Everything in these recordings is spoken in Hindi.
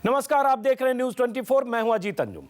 नमस्कार, आप देख रहे हैं न्यूज़ 24। मैं हूं अजीत अंजुम।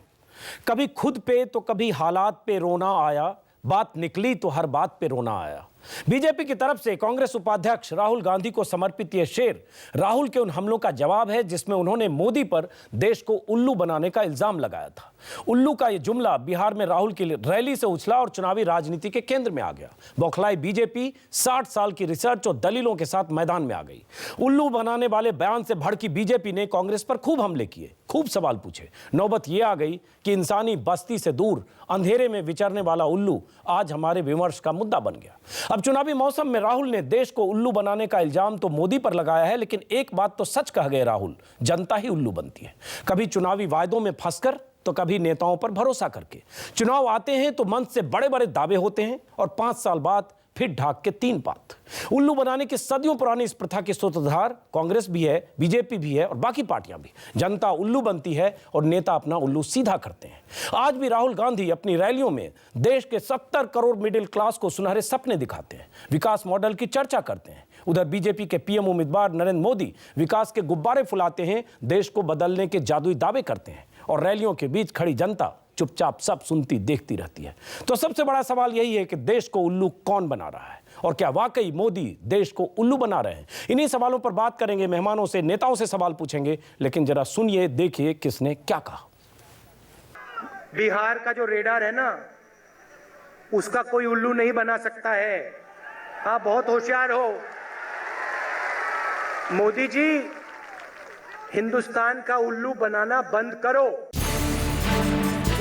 कभी खुद पे तो कभी हालात पे रोना आया, बात निकली तो हर बात पे रोना आया। बीजेपी की तरफ से कांग्रेस उपाध्यक्ष राहुल गांधी को समर्पित यह शेर राहुल के उन हमलों का जवाब है जिसमें उन्होंने मोदी पर देश को उल्लू बनाने का इल्जाम लगाया था। उल्लू का यह जुमला बिहार में राहुल की रैली से उछला और चुनावी राजनीति के केंद्र में आ गया। बौखलाई बीजेपी 60 साल की रिसर्च और दलीलों के साथ मैदान में आ गई। उल्लू बनाने वाले बयान से भड़की बीजेपी ने कांग्रेस पर खूब हमले किए, खूब सवाल पूछे। नौबत यह आ गई कि इंसानी बस्ती से दूर अंधेरे में विचरने वाला उल्लू आज हमारे विमर्श का मुद्दा बन गया। अब चुनावी मौसम में राहुल ने देश को उल्लू बनाने का इल्जाम तो मोदी पर लगाया है, लेकिन एक बात तो सच कह गए राहुल, जनता ही उल्लू बनती है। कभी चुनावी वायदों में फंसकर तो कभी नेताओं पर भरोसा करके। चुनाव आते हैं तो मंच से बड़े बड़े दावे होते हैं और 5 साल बाद फिर ढाक के 3 बात। उल्लू बनाने की सदियों पुरानी इस प्रथा की सूत्रधार कांग्रेस भी है, बीजेपी भी है और बाकी पार्टियां भी। जनता उल्लू बनती है और नेता अपना उल्लू सीधा करते हैं। आज भी राहुल गांधी अपनी रैलियों में देश के 70 करोड़ मिडिल क्लास को सुनहरे सपने दिखाते हैं, विकास मॉडल की चर्चा करते हैं। उधर बीजेपी के पीएम उम्मीदवार नरेंद्र मोदी विकास के गुब्बारे फुलाते हैं, देश को बदलने के जादुई दावे करते हैं और रैलियों के बीच खड़ी जनता चुपचाप सब सुनती देखती रहती है। तो सबसे बड़ा सवाल यही है कि देश को उल्लू कौन बना रहा है और क्या वाकई मोदी देश को उल्लू बना रहे हैं? इन्हीं सवालों पर बात करेंगे, मेहमानों से, नेताओं से सवाल पूछेंगे। लेकिन जरा सुनिए, देखिए किसने क्या कहा। बिहार का जो रेडार है ना, उसका कोई उल्लू नहीं बना सकता है। आप बहुत होशियार हो मोदी जी, हिंदुस्तान का उल्लू बनाना बंद करो।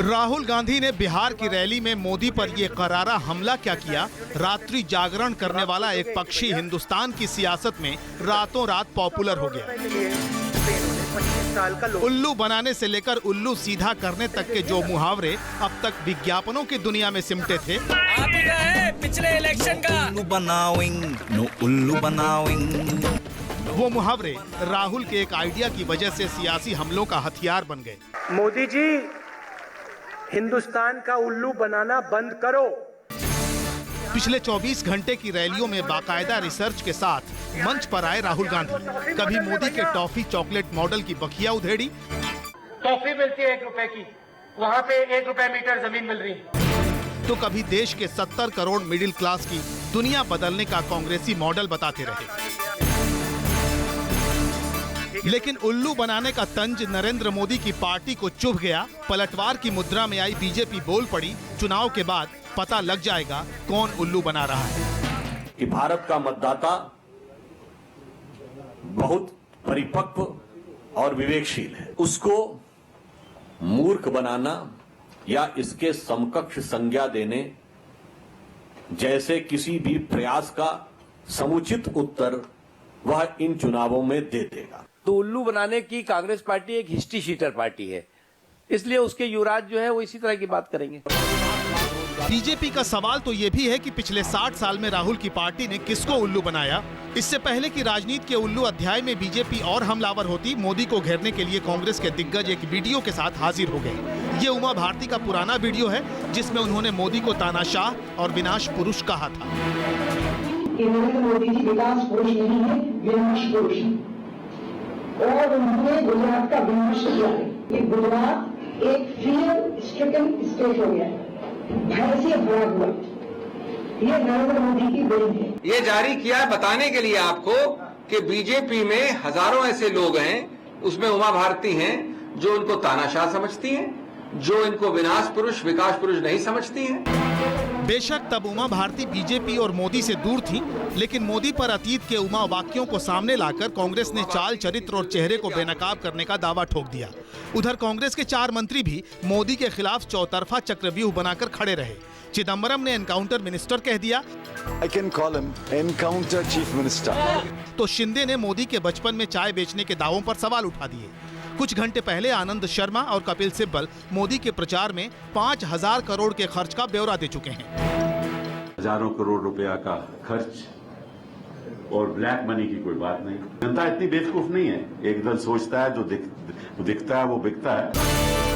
राहुल गांधी ने बिहार की रैली में मोदी पर यह करारा हमला क्या किया? रात्रि जागरण करने वाला एक पक्षी हिंदुस्तान की सियासत में रातों रात पॉपुलर हो गया। उल्लू बनाने से लेकर उल्लू सीधा करने तक के जो मुहावरे अब तक विज्ञापनों की दुनिया में सिमटे थे, आप ही का है पिछले इलेक्शन का उल्लू बनाविंग। वो मुहावरे राहुल के एक आइडिया की वजह से सियासी हमलों का हथियार बन गए। मोदी जी, हिंदुस्तान का उल्लू बनाना बंद करो। पिछले 24 घंटे की रैलियों में बाकायदा रिसर्च के साथ मंच पर आए राहुल गांधी। कभी मोदी के टॉफी चॉकलेट मॉडल की बखिया उधेड़ी, टॉफी मिलती है 1 रुपए की, वहाँ पे 1 रुपए मीटर जमीन मिल रही है। तो कभी देश के 70 करोड़ मिडिल क्लास की दुनिया बदलने का कांग्रेसी मॉडल बताते रहे। लेकिन उल्लू बनाने का तंज नरेंद्र मोदी की पार्टी को चुभ गया। पलटवार की मुद्रा में आई बीजेपी बोल पड़ी, चुनाव के बाद पता लग जाएगा कौन उल्लू बना रहा है। कि भारत का मतदाता बहुत परिपक्व और विवेकशील है, उसको मूर्ख बनाना या इसके समकक्ष संज्ञा देने जैसे किसी भी प्रयास का समुचित उत्तर वह इन चुनावों में दे देगा। तो उल्लू बनाने की कांग्रेस पार्टी एक हिस्ट्री शीटर पार्टी है, इसलिए उसके युवराज जो है वो इसी तरह की बात करेंगे। बीजेपी का सवाल तो ये भी है कि पिछले 60 साल में राहुल की पार्टी ने किसको उल्लू बनाया? इससे पहले कि राजनीति के उल्लू अध्याय में बीजेपी और हमलावर होती, मोदी को घेरने के लिए कांग्रेस के दिग्गज एक वीडियो के साथ हाजिर हो गए। ये उमा भारती का पुराना वीडियो है जिसमें उन्होंने मोदी को तानाशाह और विनाश पुरुष कहा था। नरेंद्र मोदी जी विकास पुरुष नहीं है, विनाश पुरुष है और उन्होंने गुजरात का विनाश किया है। ये गुजरात एक फियर स्ट्रिकन स्टेट हो गया है, भय से भरा हुआ। ये नरेंद्र मोदी की देन है। ये जारी किया है बताने के लिए आपको कि बीजेपी में हजारों ऐसे लोग हैं, उसमें उमा भारती हैं, जो इनको तानाशाह समझती हैं, जो इनको विनाश पुरुष विकास पुरुष नहीं समझती हैं। बेशक तब उमा भारती बीजेपी और मोदी से दूर थी, लेकिन मोदी पर अतीत के उमा वाक्यों को सामने लाकर कांग्रेस ने चाल चरित्र और चेहरे को बेनकाब करने का दावा ठोक दिया। उधर कांग्रेस के 4 मंत्री भी मोदी के खिलाफ चौतरफा चक्रव्यूह बनाकर खड़े रहे। चिदम्बरम ने एनकाउंटर मिनिस्टर कह दिया, I can call him encounter chief minister. तो शिंदे ने मोदी के बचपन में चाय बेचने के दावों पर सवाल उठा दिए। कुछ घंटे पहले आनंद शर्मा और कपिल सिब्बल मोदी के प्रचार में 5000 करोड़ के खर्च का ब्यौरा दे चुके हैं। हजारों करोड़ रुपया का खर्च और ब्लैक मनी की कोई बात नहीं। जनता इतनी बेवकूफ नहीं है, एक दल सोचता है जो दिखता है वो बिकता है।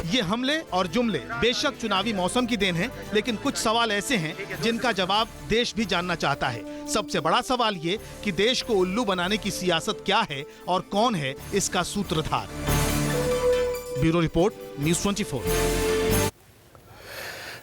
ये हमले और जुमले बेशक चुनावी मौसम की देन है, लेकिन कुछ सवाल ऐसे हैं जिनका जवाब देश भी जानना चाहता है। सबसे बड़ा सवाल ये कि देश को उल्लू बनाने की सियासत क्या है और कौन है इसका सूत्रधार। Bureau report, news 24।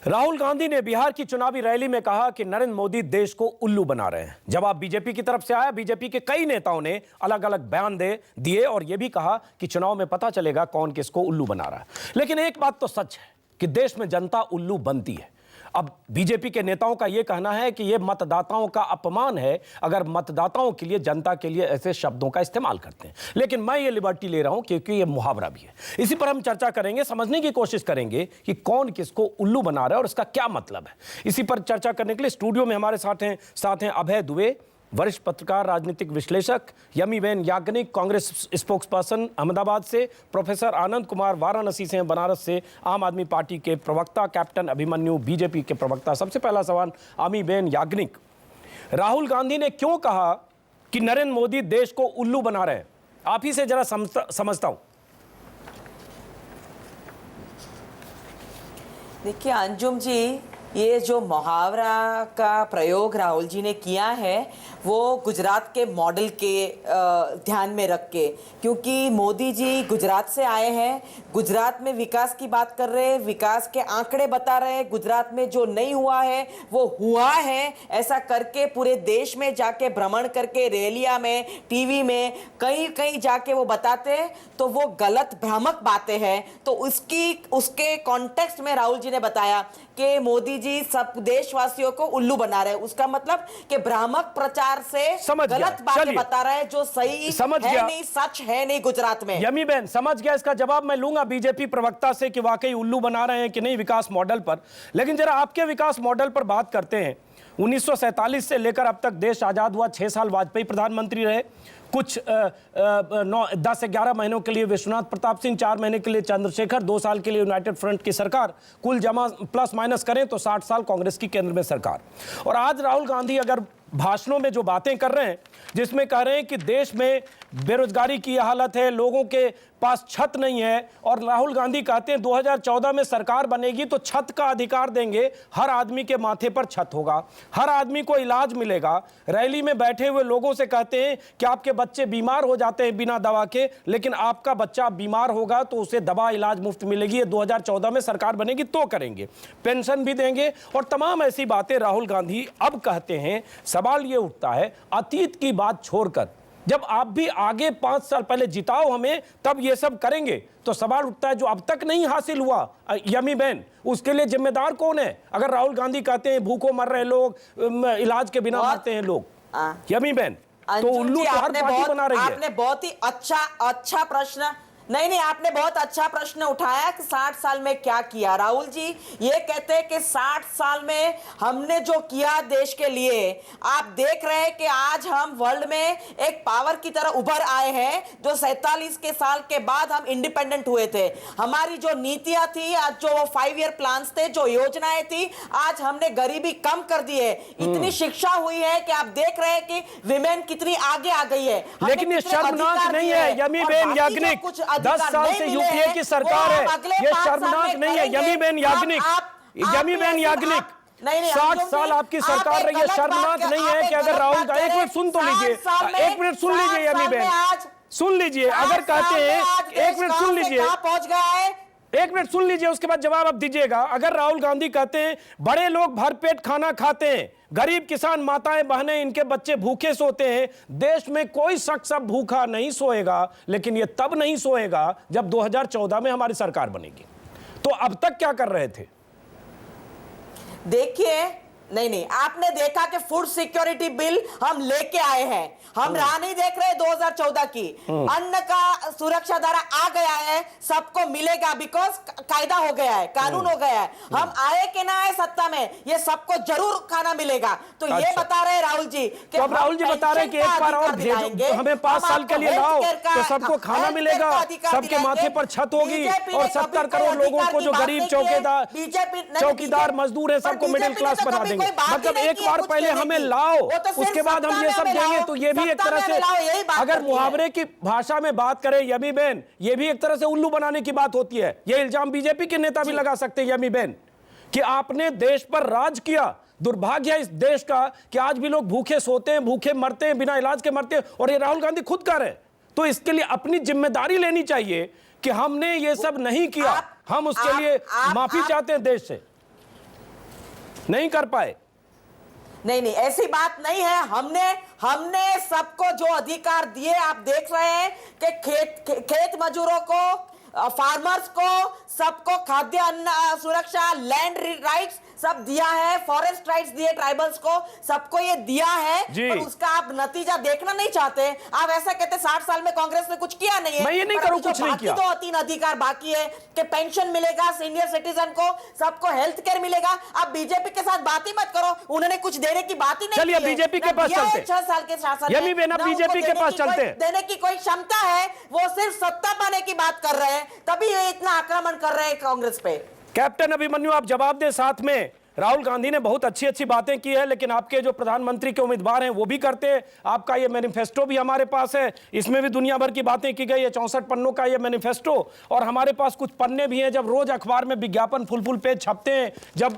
Rahul Gandhi ने बिहार की चुनावी रैली में कहा कि नरेंद्र मोदी देश को उल्लू बना रहे हैं। जवाब बीजेपी की तरफ से आया। बीजेपी के कई नेताओं ने अलग अलग बयान दिए और यह भी कहा कि चुनाव में पता चलेगा कौन किसको उल्लू बना रहा है। लेकिन एक बात तो सच है कि देश में जनता उल्लू बनती है। अब बीजेपी के नेताओं का यह कहना है कि यह मतदाताओं का अपमान है अगर मतदाताओं के लिए, जनता के लिए ऐसे शब्दों का इस्तेमाल करते हैं। लेकिन मैं ये लिबर्टी ले रहा हूं क्योंकि यह मुहावरा भी है। इसी पर हम चर्चा करेंगे, समझने की कोशिश करेंगे कि कौन किसको उल्लू बना रहा है और इसका क्या मतलब है। इसी पर चर्चा करने के लिए स्टूडियो में हमारे साथ हैं अभय दुबे, वरिष्ठ पत्रकार, राजनीतिक विश्लेषक, यमीबेन याज्ञनिक, कांग्रेस स्पोक्सपर्सन अहमदाबाद से, प्रोफेसर आनंद कुमार वाराणसी से, बनारस से, आम आदमी पार्टी के प्रवक्ता कैप्टन अभिमन्यु, बीजेपी के प्रवक्ता। सबसे पहला सवाल यमीबेन याज्ञनिक, राहुल गांधी ने क्यों कहा कि नरेंद्र मोदी देश को उल्लू बना रहे हैं? आप ही से जरा समझता हूं। देखिए अंजुम जी, ये जो मुहावरा का प्रयोग राहुल जी ने किया है वो गुजरात के मॉडल के ध्यान में रख के, क्योंकि मोदी जी गुजरात से आए हैं, गुजरात में विकास की बात कर रहे हैं, विकास के आंकड़े बता रहे हैं, गुजरात में जो नहीं हुआ है वो हुआ है, ऐसा करके पूरे देश में जाके भ्रमण करके रैलियां में, टीवी में, कहीं कहीं जाके वो बताते हैं। तो वो गलत भ्रामक बातें हैं। तो उसके कॉन्टेक्स्ट में राहुल जी ने बताया कि मोदी जी सब देशवासियों को उल्लू बना रहे हैं। उसका मतलब कि भ्रामक प्रचार से गलत बातें बता रहे हैं जो सही है नहीं, सच है नहीं गुजरात में। यमीबेन समझ गया। इसका जवाब मैं लूंगा बीजेपी प्रवक्ता से कि वाकई उल्लू बना रहे हैं कि नहीं विकास मॉडल पर। लेकिन जरा आपके विकास मॉडल पर बात करते हैं। 1947 से लेकर अब तक देश आजाद हुआ, 6 साल वाजपेयी प्रधानमंत्री रहे, कुछ 10-11 महीनों के लिए विश्वनाथ प्रताप सिंह, 4 महीने के लिए चंद्रशेखर, 2 साल के लिए यूनाइटेड फ्रंट की सरकार, कुल जमा प्लस माइनस करें तो 60 साल कांग्रेस की केंद्र में सरकार। और आज राहुल गांधी अगर भाषणों में जो बातें कर रहे हैं जिसमें कह रहे हैं कि देश में बेरोजगारी की हालत है, लोगों के पास छत नहीं है, और राहुल गांधी कहते हैं 2014 में सरकार बनेगी तो छत का अधिकार देंगे, हर आदमी के माथे पर छत होगा, हर आदमी को इलाज मिलेगा। रैली में बैठे हुए लोगों से कहते हैं कि आपके बच्चे बीमार हो जाते हैं बिना दवा के, लेकिन आपका बच्चा बीमार होगा तो उसे दवा इलाज मुफ्त मिलेगी, ये 2014 में सरकार बनेगी तो करेंगे, पेंशन भी देंगे, और तमाम ऐसी बातें राहुल गांधी अब कहते हैं। सवाल ये उठता है, अतीत की बात छोड़कर जब आप भी आगे 5 साल पहले जिताओ हमें तब ये सब करेंगे, तो सवाल उठता है जो अब तक नहीं हासिल हुआ यमीबेन, उसके लिए जिम्मेदार कौन है? अगर राहुल गांधी कहते हैं भूखों मर रहे लोग, इलाज के बिना मरते हैं लोग, यमीबेन तो उल्लू तो हर पार्टी बना रही है। आपने बहुत ही अच्छा प्रश्न, नहीं, आपने बहुत अच्छा प्रश्न उठाया कि 60 साल में क्या किया। राहुल जी ये कहते हैं कि 60 साल में हमने जो किया देश के लिए, आप देख रहे हैं कि आज हम वर्ल्ड में एक पावर की तरह उभर आए हैं, जो 47 के साल के बाद हम इंडिपेंडेंट हुए थे। हमारी जो नीतियां थी, आज जो 5 ईयर प्लान्स थे, जो योजनाएं थी, आज हमने गरीबी कम कर दी है, इतनी शिक्षा हुई है कि आप देख रहे हैं कि विमेन कितनी आगे आ गई है। लेकिन ये शर्मनाक नहीं है यमीबेन याज्ञनिक, 10 साल से यूपीए की सरकार है, ये शर्मनाक नहीं है यमीबेन याज्ञनिक। 60 साल आपकी सरकार रही है, शर्मनाक नहीं है कि अगर राहुल गांधी, एक मिनट सुन तो लीजिए, एक मिनट सुन लीजिए यमीबेन, सुन लीजिए, अगर कहते हैं, एक मिनट सुन लीजिए, पहुंच गया है, एक मिनट सुन लीजिए, उसके बाद जवाब आप दीजिएगा। अगर राहुल गांधी कहते हैं बड़े लोग भरपेट खाना खाते हैं, गरीब किसान माताएं बहनें इनके बच्चे भूखे सोते हैं, देश में कोई शख्स अब भूखा नहीं सोएगा, लेकिन ये तब नहीं सोएगा जब 2014 में हमारी सरकार बनेगी। तो अब तक क्या कर रहे थे? देखिए, नहीं, आपने देखा कि फूड सिक्योरिटी बिल हम लेके आए हैं, हम राह नहीं देख रहे 2014 की। अन्न का सुरक्षा धारा आ गया है, सबको मिलेगा, बिकॉज कायदा हो गया है, कानून हो गया है। हम आए कि ना आए सत्ता में, ये सबको जरूर खाना मिलेगा। तो ये बता रहे राहुल जी कि तो राहुल जी बता रहे कि एक बार और भेजो, हमें 5 साल के लिए लाओ तो सबको खाना मिलेगा, सबके माथे पर छत होगी, और 70 करोड़ लोगों को जो गरीब चौकीदार मजदूर है सबको मिडिल क्लास बना देंगे। मतलब एक बार पहले हमें लाओ, उसके बाद हम ये सब देंगे। तो ये भी एक तरह से, अगर मुहावरे की भाषा में बात करें यमीबेन, ये भी एक तरह से उल्लू बनाने की बात होती है। ये इल्जाम बीजेपी के नेता भी लगा सकते हैं यमीबेन कि आपने देश पर राज किया। दुर्भाग्य है इस देश का कि आज भी लोग भूखे सोते हैं, भूखे मरते हैं, बिना इलाज के मरते हैं, और ये राहुल गांधी खुद कर रहे हैं। तो इसके लिए अपनी जिम्मेदारी लेनी चाहिए कि हमने ये सब नहीं किया, हम उसके लिए माफी चाहते हैं देश से, नहीं कर पाए। नहीं, ऐसी बात नहीं है। हमने सबको जो अधिकार दिए, आप देख रहे हैं कि खेत मजदूरों को, फार्मर्स को, सबको खाद्य अन्न सुरक्षा, लैंड राइट्स सब दिया है, फॉरेस्ट राइट्स दिए ट्राइबल्स को, सबको ये दिया है, पर उसका आप नतीजा देखना नहीं चाहते। आप ऐसा कहते 60 साल में कांग्रेस ने कुछ किया नहीं है। मैं ये नहीं करूं कुछ नहीं किया। 2-3 अधिकार बाकी है कि पेंशन मिलेगा सीनियर सिटीजन को, सबको हेल्थ केयर मिलेगा। आप बीजेपी के साथ बात ही मत करो, उन्होंने कुछ देने की बात ही नहीं। चलिए बीजेपी के पास चलते हैं। 6 साल के शासन यमी बेन, बीजेपी के पास चलते हैं। देने की कोई क्षमता है, वो सिर्फ सत्ता पाने की बात कर रहे हैं, तभी ये इतना आक्रमण कर रहे हैं कांग्रेस पे। कैप्टन अभिमन्यु, आप जवाब दें। साथ में राहुल गांधी ने बहुत अच्छी अच्छी बातें की है, लेकिन आपके जो प्रधानमंत्री के उम्मीदवार हैं वो भी करते हैं। आपका ये मैनिफेस्टो भी हमारे पास है, इसमें भी दुनिया भर की बातें की गई है। 64 पन्नों का ये मैनिफेस्टो, और हमारे पास कुछ पन्ने भी हैं जब रोज अखबार में विज्ञापन फुल पेज छपते हैं, जब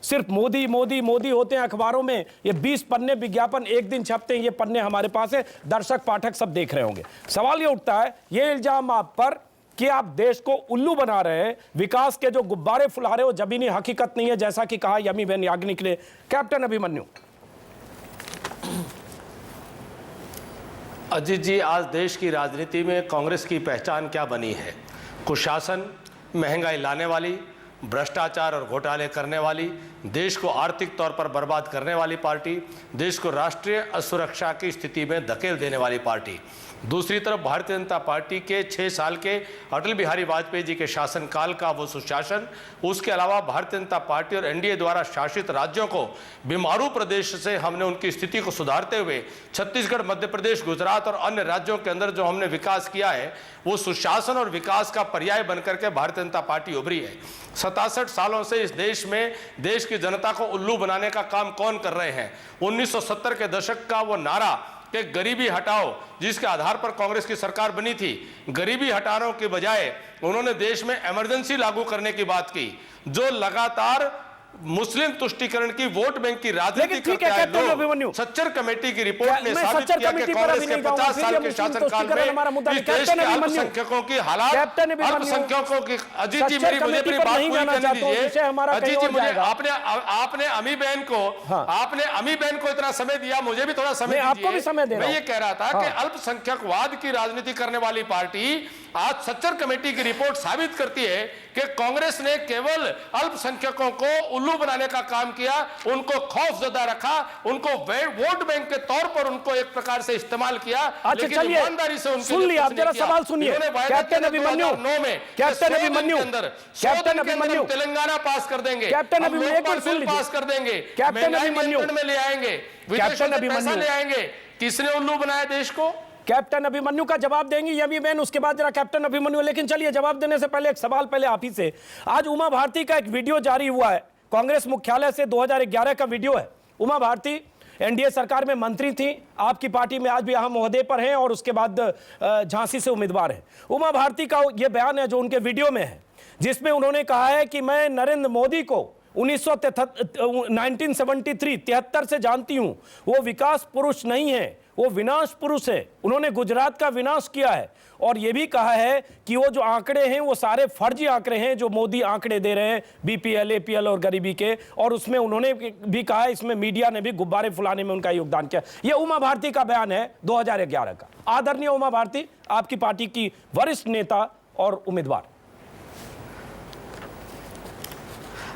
सिर्फ मोदी मोदी मोदी होते हैं अखबारों में। ये 20 पन्ने विज्ञापन एक दिन छपते हैं, ये पन्ने हमारे पास है। दर्शक पाठक सब देख रहे होंगे। सवाल ये उठता है, ये इल्जाम आप पर कि आप देश को उल्लू बना रहे हैं, विकास के जो गुब्बारे फुला रहे हो जमीनी हकीकत नहीं है, जैसा कि कहा यमी बेन याग्निक ने। कैप्टन अभिमन्यु। अजीत जी, आज देश की राजनीति में कांग्रेस की पहचान क्या बनी है? कुशासन, महंगाई लाने वाली, भ्रष्टाचार और घोटाले करने वाली, देश को आर्थिक तौर पर बर्बाद करने वाली पार्टी, देश को राष्ट्रीय असुरक्षा की स्थिति में धकेल देने वाली पार्टी। दूसरी तरफ भारतीय जनता पार्टी के 6 साल के अटल बिहारी वाजपेयी जी के शासनकाल का वो सुशासन, उसके अलावा भारतीय जनता पार्टी और एनडीए द्वारा शासित राज्यों को बीमारू प्रदेश से हमने उनकी स्थिति को सुधारते हुए छत्तीसगढ़, मध्य प्रदेश, गुजरात और अन्य राज्यों के अंदर जो हमने विकास किया है, वो सुशासन और विकास का पर्याय बनकर के भारतीय जनता पार्टी उभरी है। 67 सालों से इस देश में देश की जनता को उल्लू बनाने का काम कौन कर रहे हैं? 1970 के दशक का वो नारा कि गरीबी हटाओ, जिसके आधार पर कांग्रेस की सरकार बनी थी, गरीबी हटाने के बजाय उन्होंने देश में इमरजेंसी लागू करने की बात की, जो लगातार मुस्लिम तुष्टीकरण की, वोट बैंक की राजनीति करते आए लोग। सच्चर कमेटी की रिपोर्ट ने साबित किया कि कांग्रेस के 50 साल के शासनकाल में इस देश के अल्पसंख्यकों की हालात, अल्पसंख्यकों की। अजीत जी, मुझे अपनी बात पूरी करने दीजिए। अजीत जी, मुझे आपने अमी बहन को इतना समय दिया, मुझे भी थोड़ा समय दीजिए। मैं ये कह रहा था कि अल्पसंख्यकवाद की राजनीति करने वाली पार्टी आज सच्चर कमेटी की रिपोर्ट साबित करती है कि कांग्रेस ने केवल अल्पसंख्यकों को उल्लू बनाने का काम किया, उनको खौफजदा रखा, उनको वोट बैंक के तौर पर उनको एक प्रकार से इस्तेमाल किया। अच्छा, चलिए सुन लिया, आप जरा सवाल सुनिए। कैप्टन अभिमन्यु, तेलंगाना पास कर देंगे, कैप्टन अभिमन्यु एक मिनट सुन लीजिए, पास कर देंगे, कैप्टन अभिमन्यु में ले आएंगे, कैप्टन अभिमन्यु ले आएंगे। किसने उल्लू बनाया देश को? कैप्टन अभिमन्यु का जवाब देंगी यमी बेन, उसके बाद जरा कैप्टन अभिमन्यु। लेकिन चलिए जवाब देने से पहले एक सवाल पहले आप ही से। आज उमा भारती का एक वीडियो जारी हुआ है, कांग्रेस मुख्यालय से 2011 का वीडियो है। उमा भारती एनडीए सरकार में मंत्री थी, आपकी पार्टी में आज भी अहम ओहदे पर हैं और उसके बाद झांसी से उम्मीदवार हैं। उमा भारती का यह बयान है जो उनके वीडियो में है, जिसमें उन्होंने कहा है कि मैं नरेंद्र मोदी को 1973 से जानती हूं, वो विकास पुरुष नहीं है, वो विनाश पुरुष है। उन्होंने गुजरात का विनाश किया है और यह भी कहा है कि वो जो आंकड़े हैं वो सारे फर्जी आंकड़े हैं जो मोदी आंकड़े दे रहे हैं बीपीएल, एपीएल और गरीबी के, और उसमें उन्होंने भी कहा है इसमें मीडिया ने भी गुब्बारे फुलाने में उनका योगदान किया। यह उमा भारती का बयान है 2011 का। आदरणीय उमा भारती, आपकी पार्टी की वरिष्ठ नेता और उम्मीदवार।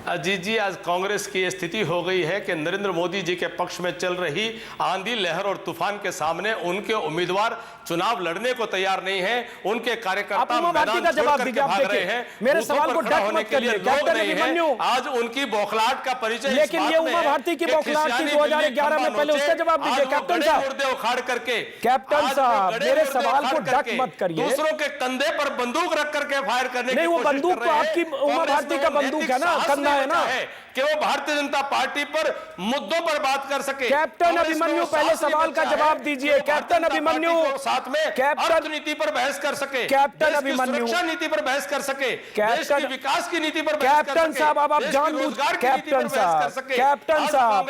अजीत जी, आज कांग्रेस की स्थिति हो गई है कि नरेंद्र मोदी जी के पक्ष में चल रही आंधी, लहर और तूफान के सामने उनके उम्मीदवार चुनाव लड़ने को तैयार नहीं है। उनके कार्यकर्ता मैदान छोड़ करके भाग रहे हैं। मेरे सवाल को डट मत करिए कैप्टन अभिमन्यु। आज उनकी बौखलाहट का परिचय, लेकिन ये उमा भारती की बौखलाहट थी 2011 में, पहले उसका जवाब दीजिए कैप्टन साहब। मुर्दे उखाड़ करके, कैप्टन साहब मेरे सवाल को डट मत करिए। दूसरों के कंधे पर बंदूक रख करके फायर करने की नहीं, वो बंदूक तो आपकी उमा भारती का बंदूक है ना, कंधा है ना। कि वो भारतीय जनता पार्टी पर मुद्दों पर बात कर सके। कैप्टन अभिमन्यु, पहले सवाल का जवाब दीजिए। कैप्टन अभिमन्यु, साथ में अर्थनीति पर बहस कर सके, कैप्टन अभिमन्यु, सुरक्षा नीति पर बहस कर सके, देश की विकास की नीति पर कैप्टन साहब, अब आप जानबूझ, कैप्टन साहब,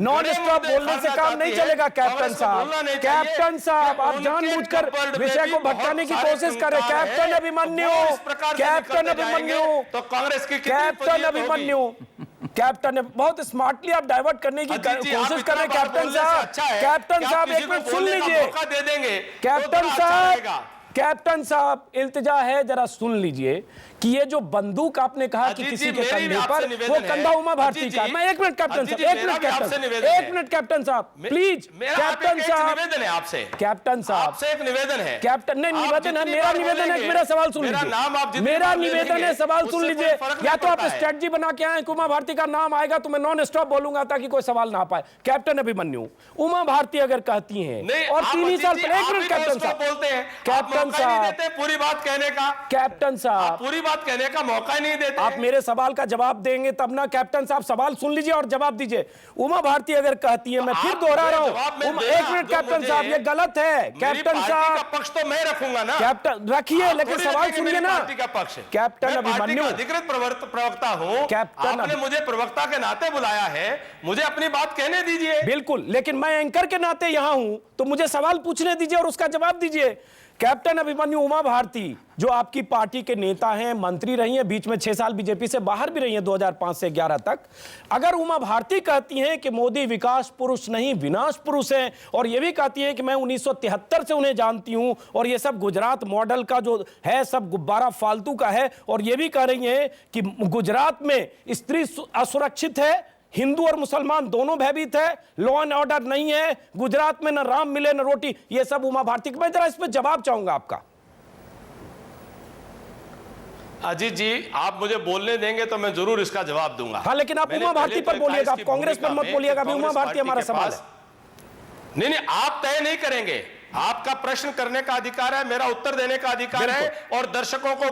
नॉन स्टॉप बोलने से काम नहीं चलेगा। कैप्टन साहब, आप जानबूझकर विषय को भटकाने की कोशिश कर रहे हैं। कैप्टन अभिमन्यु, तो कांग्रेस की कैप्टन ने बहुत स्मार्टली आप डाइवर्ट करने की कोशिश कर रहे हैं। कैप्टन साहब एक मिनट सुन लीजिए। दे देंगे कैप्टन साहब इल्तिजा है, जरा सुन लीजिए कि ये जो बंदूक आपने कहा कि किसी के कंधे पर, वो कंधा उमा भारती का। मैं एक मिनट कैप्टन साहब, एक मिनट कैप्टन साहब प्लीज। कैप्टन साहब निवेदन है आपसे, कैप्टन साहब आपसे एक निवेदन है। कैप्टन ने निवेदन है, मेरा निवेदन है कि मेरा सवाल सुन लीजिए। मेरा निवेदन है, सवाल सुन लीजिए। या तो आप स्ट्रेटजी बना के आए कि उमा भारती का नाम आएगा तो मैं नॉन स्टॉप बोलूंगा ताकि कोई सवाल ना पाए। कैप्टन अभिमन्यु, उमा भारती अगर कहती हैं और 3 साल पहले, एक मिनट कैप्टन साहब बोलते हैं, कैप्टन साहब पूरी बात कहने का, कैप्टन साहब पूरी बात कहने का मौका नहीं देते। आप मेरे सवाल का जवाब देंगे तब ना। कैप्टन साहब सवाल सुन लीजिए और जवाब दीजिए। उमा भारती अगर कहती है, मैं फिर दोहरा रहा हूं, एक मिनट कैप्टन साहब, ये गलत है। कैप्टन साहब पक्ष तो मैं रखूंगा ना, कैप्टन रखिए, लेकिन सवाल सुनिए ना। कैप्टन अभिमन्यु, अधिकृत प्रवक्ता हूं, आपने मुझे प्रवक्ता के नाते बुलाया है, मुझे अपनी बात कहने दीजिए। बिल्कुल, लेकिन मैं एंकर के नाते यहां हूं तो मुझे सवाल पूछने दीजिए और उसका जवाब दीजिए। कैप्टन अभिमन्यु, उमा भारती जो आपकी पार्टी के नेता हैं, मंत्री रही हैं, बीच में 6 साल बीजेपी से बाहर भी रही हैं 2005 से 11 तक, अगर उमा भारती कहती हैं कि मोदी विकास पुरुष नहीं विनाश पुरुष हैं, और यह भी कहती हैं कि मैं 1973 से उन्हें जानती हूं और यह सब गुजरात मॉडल का जो है सब गुब्बारा फालतू का है, और यह भी कह रही हैं कि गुजरात में स्त्री असुरक्षित है, हिंदू और मुसलमान दोनों भयभीत है, लॉ एंड ऑर्डर नहीं है, गुजरात में न राम मिले न रोटी, ये सब उमा भारती। मैं जरा इस पर जवाब चाहूंगा आपका। अजीत जी, आप मुझे बोलने देंगे तो मैं जरूर इसका जवाब दूंगा। हाँ, लेकिन आप उमा भारती पर बोलिएगा, आप कांग्रेस पर मत बोलिएगा। उमा भारती हमारा सवाल है। नहीं, आप तय नहीं करेंगे। आपका प्रश्न करने का अधिकार है, मेरा उत्तर देने का अधिकार है, और दर्शकों को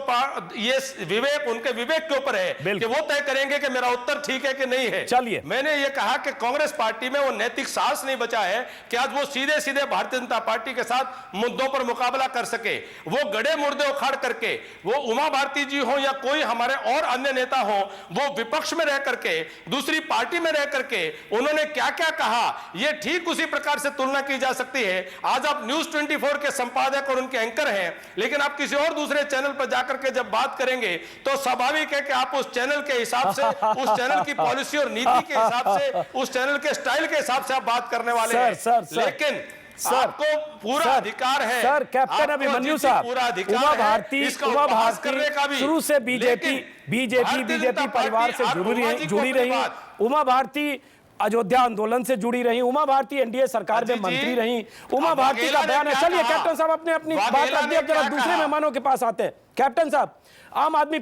ये विवेक, उनके विवेक के ऊपर है कि वो तय करेंगे कि मेरा उत्तर ठीक है कि नहीं है। चलिए, मैंने ये कहा कि कांग्रेस पार्टी में वो नैतिक साहस नहीं बचा है कि आज वो सीधे सीधे भारतीय जनता पार्टी के साथ मुद्दों पर मुकाबला कर सके। वो गड़े मुर्दे उखाड़ करके, वो उमा भारती जी हो या कोई हमारे और अन्य नेता हो, वो विपक्ष में रह करके, दूसरी पार्टी में रह करके उन्होंने क्या क्या कहा, ये ठीक उसी प्रकार से तुलना की जा सकती है। आज आप न्यूज 24 के संपादक और उनके एंकर हैं, लेकिन आप किसी और दूसरे चैनल पर जाकर के जब बात करेंगे तो स्वाभाविक है कि आप उस चैनल के हिसाब से, उस चैनल की पॉलिसी और नीति के हिसाब से, उस चैनल के स्टाइल के हिसाब से आप बात करने वाले हैं। लेकिन आपको पूरा अधिकार है। सर, कैप्टन अभिमन्यु साहब, उमा भारती शुरू से बीजेपी परिवार से जुड़ी रही। उमा भारती अयोध्या आंदोलन से जुड़ी रही। उमा भारती एनडीए सरकार में मंत्री रही। उमा भारती का बयान है। चलिए कैप्टन साहब, अपने अपनी बात रख दी, अब जरा दूसरे मेहमानों के पास आते हैं। कैप्टन साहब, आम आदमी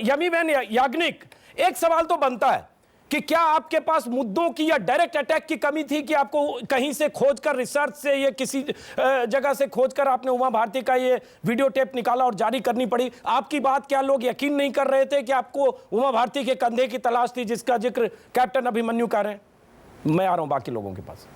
यमीबेन याग्निक, एक सवाल तो बनता है कि क्या आपके पास मुद्दों की या डायरेक्ट अटैक की कमी थी कि आपको कहीं से खोजकर, रिसर्च से या किसी जगह से खोजकर आपने उमा भारती का ये वीडियो टेप निकाला और जारी करनी पड़ी? आपकी बात क्या लोग यकीन नहीं कर रहे थे कि आपको उमा भारती के कंधे की तलाश थी, जिसका जिक्र कैप्टन अभिमन्यु कर रहे हैं? मैं आ रहा हूं बाकी लोगों के पास।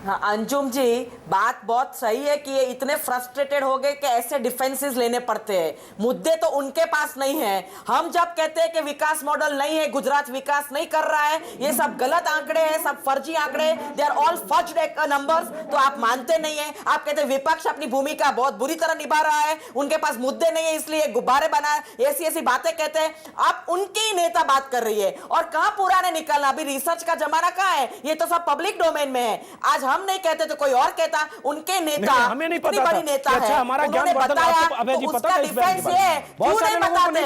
हाँ अंजुम जी, बात बहुत सही है कि ये इतने फ्रस्ट्रेटेड हो गए कि ऐसे डिफेंसेस लेने पड़ते हैं। मुद्दे तो उनके पास नहीं है। हम जब कहते हैं कि विकास मॉडल नहीं है, गुजरात विकास नहीं कर रहा है, ये सब गलत आंकड़े हैं, सब फर्जी आंकड़े, दे आर ऑल फर्ज्ड नंबर्स, तो आप मानते नहीं है। आप कहते हैं विपक्ष अपनी भूमिका बहुत बुरी तरह निभा रहा है, उनके पास मुद्दे नहीं है इसलिए गुब्बारे बनाए, ऐसी ऐसी बातें कहते हैं। आप उनकी ही नेता बात कर रही है, और कहां पुराने निकलना, अभी रिसर्च का जमाना कहां है, ये तो सब पब्लिक डोमेन में है। आज हम नहीं कहते तो कोई और कहता। उनके नेता, हमें नहीं पता बड़ी नेता अच्छा, है, हमारा ज्ञान बताया तो उसका डिफेंस ये क्यों नहीं बताते?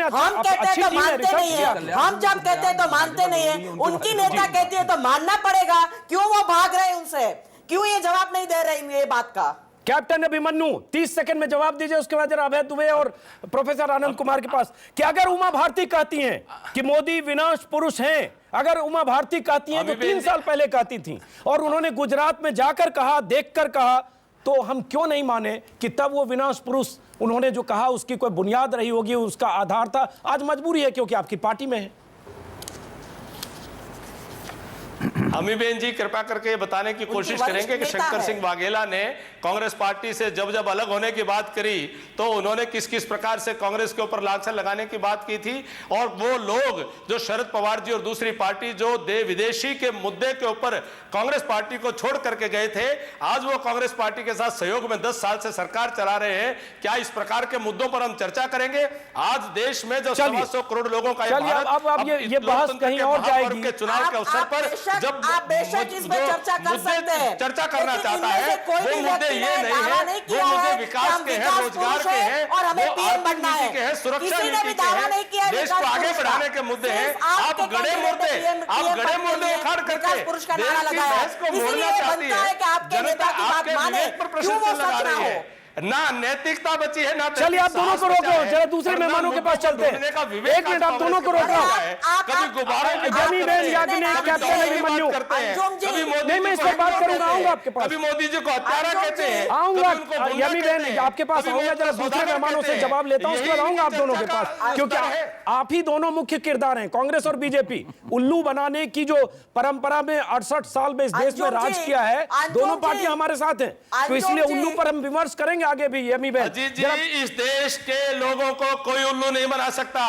हम कहते हैं तो मानते नहीं है, हम जब कहते हैं तो मानते नहीं है, उनकी नेता कहती है तो मानना पड़ेगा। क्यों वो भाग रहे उनसे, क्यों ये जवाब नहीं दे रहे ये बात का? कैप्टन अभिमन्यु 30 सेकंड में जवाब दीजिए, उसके बाद जरा अभय दुबे और प्रोफेसर आनंद कुमार के पास। क्या अगर उमा भारती कहती हैं कि मोदी विनाश पुरुष हैं, अगर उमा भारती कहती हैं जो 3 साल पहले कहती थी और उन्होंने गुजरात में जाकर कहा, देखकर कहा, तो हम क्यों नहीं माने कि तब वो विनाश पुरुष उन्होंने जो कहा उसकी कोई बुनियाद रही होगी, उसका आधार था? आज मजबूरी है क्योंकि आपकी पार्टी में है। अमीबेन जी कृपा करके ये बताने की कोशिश करेंगे कि शंकर सिंह वाघेला ने कांग्रेस पार्टी से जब अलग होने की बात करी तो उन्होंने किस किस प्रकार से कांग्रेस के ऊपर लांछन लगाने की बात की थी, और वो लोग जो शरद पवार जी और दूसरी पार्टी जो विदेशी के मुद्दे के ऊपर कांग्रेस पार्टी को छोड़ करके गए थे, आज वो कांग्रेस पार्टी के साथ सहयोग में 10 साल से सरकार चला रहे हैं। क्या इस प्रकार के मुद्दों पर हम चर्चा करेंगे? आज देश में जो 125 करोड़ लोगों का अब ये बहस कहीं और जाएगी। के चुनाव के अवसर पर जब आप बेशक इसमें चर्चा कर सकते हैं, चर्चा करना चाहता है, वो मुद्दे ये नहीं है, वो मुद्दे विकास के हैं, रोजगार के हैं, वो आर्थिक नीति के हैं, सुरक्षा नीति के हैं, देश को आगे बढ़ाने के मुद्दे हैं। आप गड़े मुद्दे उखाड़ करके देश की बहस को मोड़ना चाहती है। जनता आपके विवेक पर प्रश्न लगा रही है, ना नैतिकता बची है ना। चलिए आप दोनों को रोको, जरा दूसरे मेहमानों के पास चलते हैं। एक मिनट आप दोनों को रोक रहा हूं। कभी गुब्बारों की यमीबेन याग्निक, कैप्टन अभिमन्यु, नहीं मैं इस पर बात करूंगा, आऊंगा आपके पास। कभी मोदी जी को हत्यारा कहते हैं, आऊंगा यमीबेन आपके पास आऊंगा, जरा दूसरे मेहमानों से जवाब लेता हूं, उसके बाद आऊंगा आप दोनों के पास, क्योंकि आप ही दोनों मुख्य किरदार हैं। कांग्रेस और बीजेपी उल्लू बनाने की जो परंपरा में 68 साल में इस देश में राज किया है, दोनों पार्टियां हमारे साथ हैं, तो इसलिए उल्लू पर हम विमर्श करेंगे आगे भी। यमीबेन जी, इस देश के लोगों को कोई उल्लू नहीं बना सकता।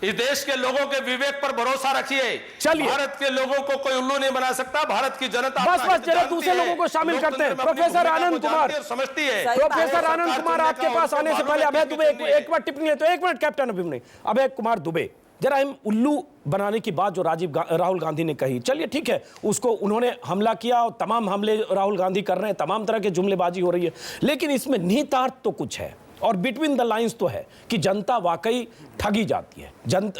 इस देश के लोगों के विवेक पर भरोसा रखिए। चलिए, भारत के लोगों को कोई उल्लू नहीं बना सकता। भारत की जनता बस जरा दूसरे लोगों को शामिल करते हैं। प्रोफेसर आनंद कुमार समझती है। प्रोफेसर आनंद कुमार आपके पास आने से पहले अभय दुबे एक बार टिप्पणी है, तो एक मिनट कैप्टन अभिमन्यु, अभय कुमार दुबे, जरा हम उल्लू बनाने की बात जो राहुल गांधी ने कही, चलिए ठीक है, उसको उन्होंने हमला किया और तमाम हमले राहुल गांधी कर रहे हैं, तमाम तरह के जुमलेबाजी हो रही है, लेकिन इसमें निहितार्थ तो कुछ है और बिटवीन द लाइंस तो है कि जनता वाकई ठगी जाती है।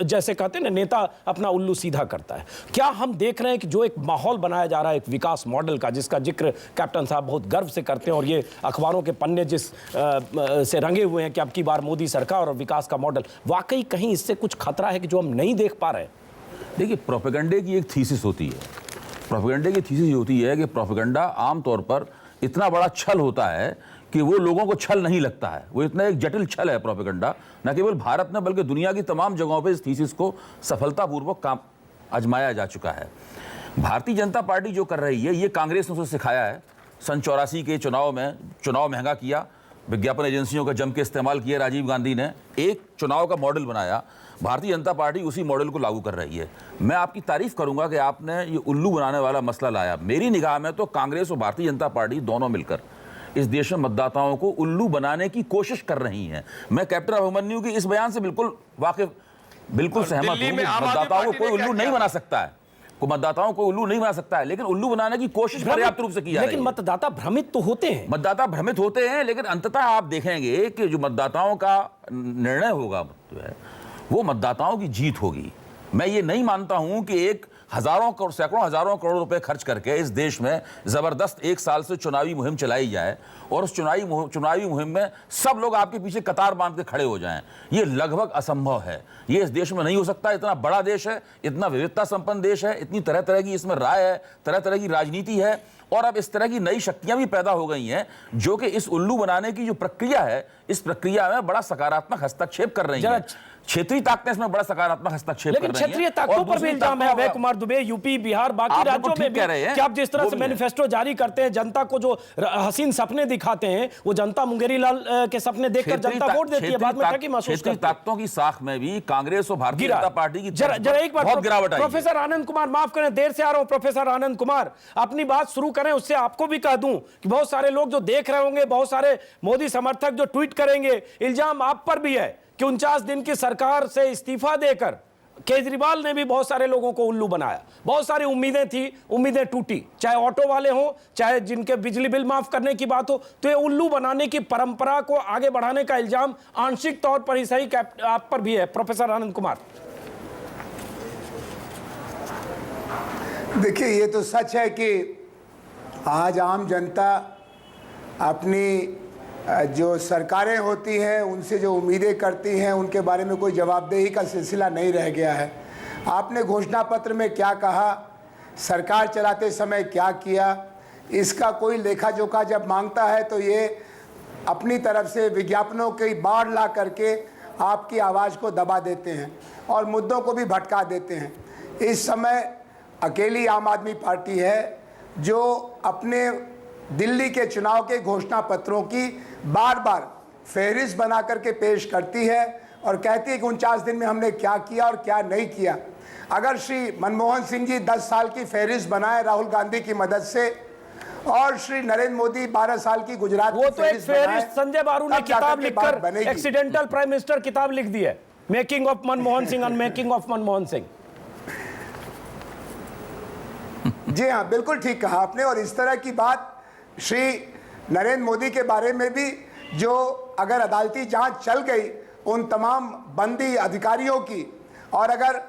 जैसे कहते हैं ना, नेता अपना उल्लू सीधा करता है। क्या हम देख रहे हैं कि जो एक माहौल बनाया जा रहा है एक विकास मॉडल का, जिसका जिक्र कैप्टन साहब बहुत गर्व से करते हैं और ये अखबारों के पन्ने जिस से रंगे हुए हैं कि अब की बार मोदी सरकार और विकास का मॉडल, वाकई कहीं इससे कुछ खतरा है कि जो हम नहीं देख पा रहे? देखिए, प्रोपेगेंडे की एक थीसिस होती है। प्रोपेगेंडे की थीसिस ये होती है कि प्रोपेगेंडा आमतौर पर इतना बड़ा छल होता है कि वो लोगों को छल नहीं लगता है। वो इतना एक जटिल छल है प्रोपेगेंडा, न केवल भारत में बल्कि दुनिया की तमाम जगहों पे इस थीसिस को सफलतापूर्वक काम आजमाया जा चुका है। भारतीय जनता पार्टी जो कर रही है, ये कांग्रेस ने उसे सिखाया है। सन 84 के चुनाव में चुनाव महंगा किया, विज्ञापन एजेंसियों का जम के इस्तेमाल किया राजीव गांधी ने, एक चुनाव का मॉडल बनाया। भारतीय जनता पार्टी उसी मॉडल को लागू कर रही है। मैं आपकी तारीफ करूंगा कि आपने ये उल्लू बनाने वाला मसला लाया। मेरी निगाह में तो कांग्रेस और भारतीय जनता पार्टी दोनों मिलकर इस देश में मतदाताओं को उल्लू बनाने की कोशिश कर रही हैं। मैं कैप्टन अभिमन्यु की इस बयान से बिल्कुल सहमत हूं। मतदाताओं को कोई उल्लू नहीं बना सकता है, मतदाताओं को उल्लू नहीं बना सकता है, लेकिन उल्लू बनाने की कोशिश पर्याप्त रूप से की जा रही है। लेकिन मतदाता भ्रमित तो होते हैं। मतदाता भ्रमित होते हैं, लेकिन अंततः आप देखेंगे कि जो मतदाताओं का निर्णय होगा वो मतदाताओं की जीत होगी। मैं ये नहीं मानता हूं कि एक सैकड़ों हजारों करोड़ रुपए खर्च करके इस देश में जबरदस्त एक साल से चुनावी मुहिम चलाई जाए और उस चुनावी मुहिम में सब लोग आपके पीछे कतार बांध के खड़े हो जाएं। ये लगभग असंभव है। ये इस देश में नहीं हो सकता। इतना बड़ा देश है, इतना विविधता संपन्न देश है, इतनी तरह तरह की इसमें राय है, तरह तरह की राजनीति है, और अब इस तरह की नई शक्तियां भी पैदा हो गई हैं जो कि इस उल्लू बनाने की जो प्रक्रिया है, इस प्रक्रिया में बड़ा सकारात्मक हस्तक्षेप कर रही हैं। क्षेत्रीय ताकतें इसमें बड़ा सकारात्मक हस्तक्षेप कर रही हैं। लेकिन क्षेत्रीय ताकतों पर भी इल्जाम है अभय कुमार दुबे, यूपी, बिहार, बाकी राज्यों में भी कि आप जिस तरह से मैनिफेस्टो जारी करते हैं, जनता को जो हसीन सपने दिखाते हैं, वो जनता मुंगेरी लाल के सपने देखकर जनता वोट देती है, बाद में ठगी महसूस करती है। ताकतों की साख में भी कांग्रेस और भारतीय जनता पार्टी की जरा एक बार बहुत गिरावट आई। प्रोफेसर आनंद कुमार, माफ करें देर से आ रहा हूं, प्रोफेसर आनंद कुमार अपनी बात शुरू करें, उससे आपको भी कह दूं कि बहुत सारे लोग जो देख रहे होंगे, बहुत सारे मोदी समर्थक जो ट्वीट करेंगे, इल्जाम आप पर भी है कि 49 दिन की सरकार से इस्तीफा देकर केजरीवाल ने भी बहुत सारे लोगों को उल्लू बनाया। बहुत सारी उम्मीदें थी, उम्मीदें टूटी, चाहे ऑटो वाले हों, चाहे जिनके बिजली बिल माफ करने की बात हो। तो ये उल्लू बनाने की परंपरा को आगे बढ़ाने का इल्जाम आंशिक तौर पर ही सही आप पर भी है। प्रोफेसर आनंद कुमार, देखिए, ये तो सच है कि आज आम जनता अपनी जो सरकारें होती हैं उनसे जो उम्मीदें करती हैं उनके बारे में कोई जवाबदेही का सिलसिला नहीं रह गया है। आपने घोषणा पत्र में क्या कहा, सरकार चलाते समय क्या किया, इसका कोई लेखा जोखा जब मांगता है तो ये अपनी तरफ से विज्ञापनों की बाढ़ ला करके आपकी आवाज़ को दबा देते हैं और मुद्दों को भी भटका देते हैं। इस समय अकेली आम आदमी पार्टी है जो अपने दिल्ली के चुनाव के घोषणा पत्रों की बार बार फहरिस्त बना करके पेश करती है और कहती है कि 49 दिन में हमने क्या किया और क्या नहीं किया। अगर श्री मनमोहन सिंह जी 10 साल की फहरिस्त बनाए राहुल गांधी की मदद से और श्री नरेंद्र मोदी 12 साल की गुजरात वो तो एक फहरिस्त संजय बारू ने किताब लिखकर एक्सीडेंटल प्राइम मिनिस्टर किताब लिख दी है, making of Manmohan Singh, unmaking of Manmohan Singh. जी हाँ, बिल्कुल ठीक कहा आपने। और इस तरह की बात श्री नरेंद्र मोदी के बारे में भी, जो अगर अदालती जांच चल गई उन तमाम बंदी अधिकारियों की, और अगर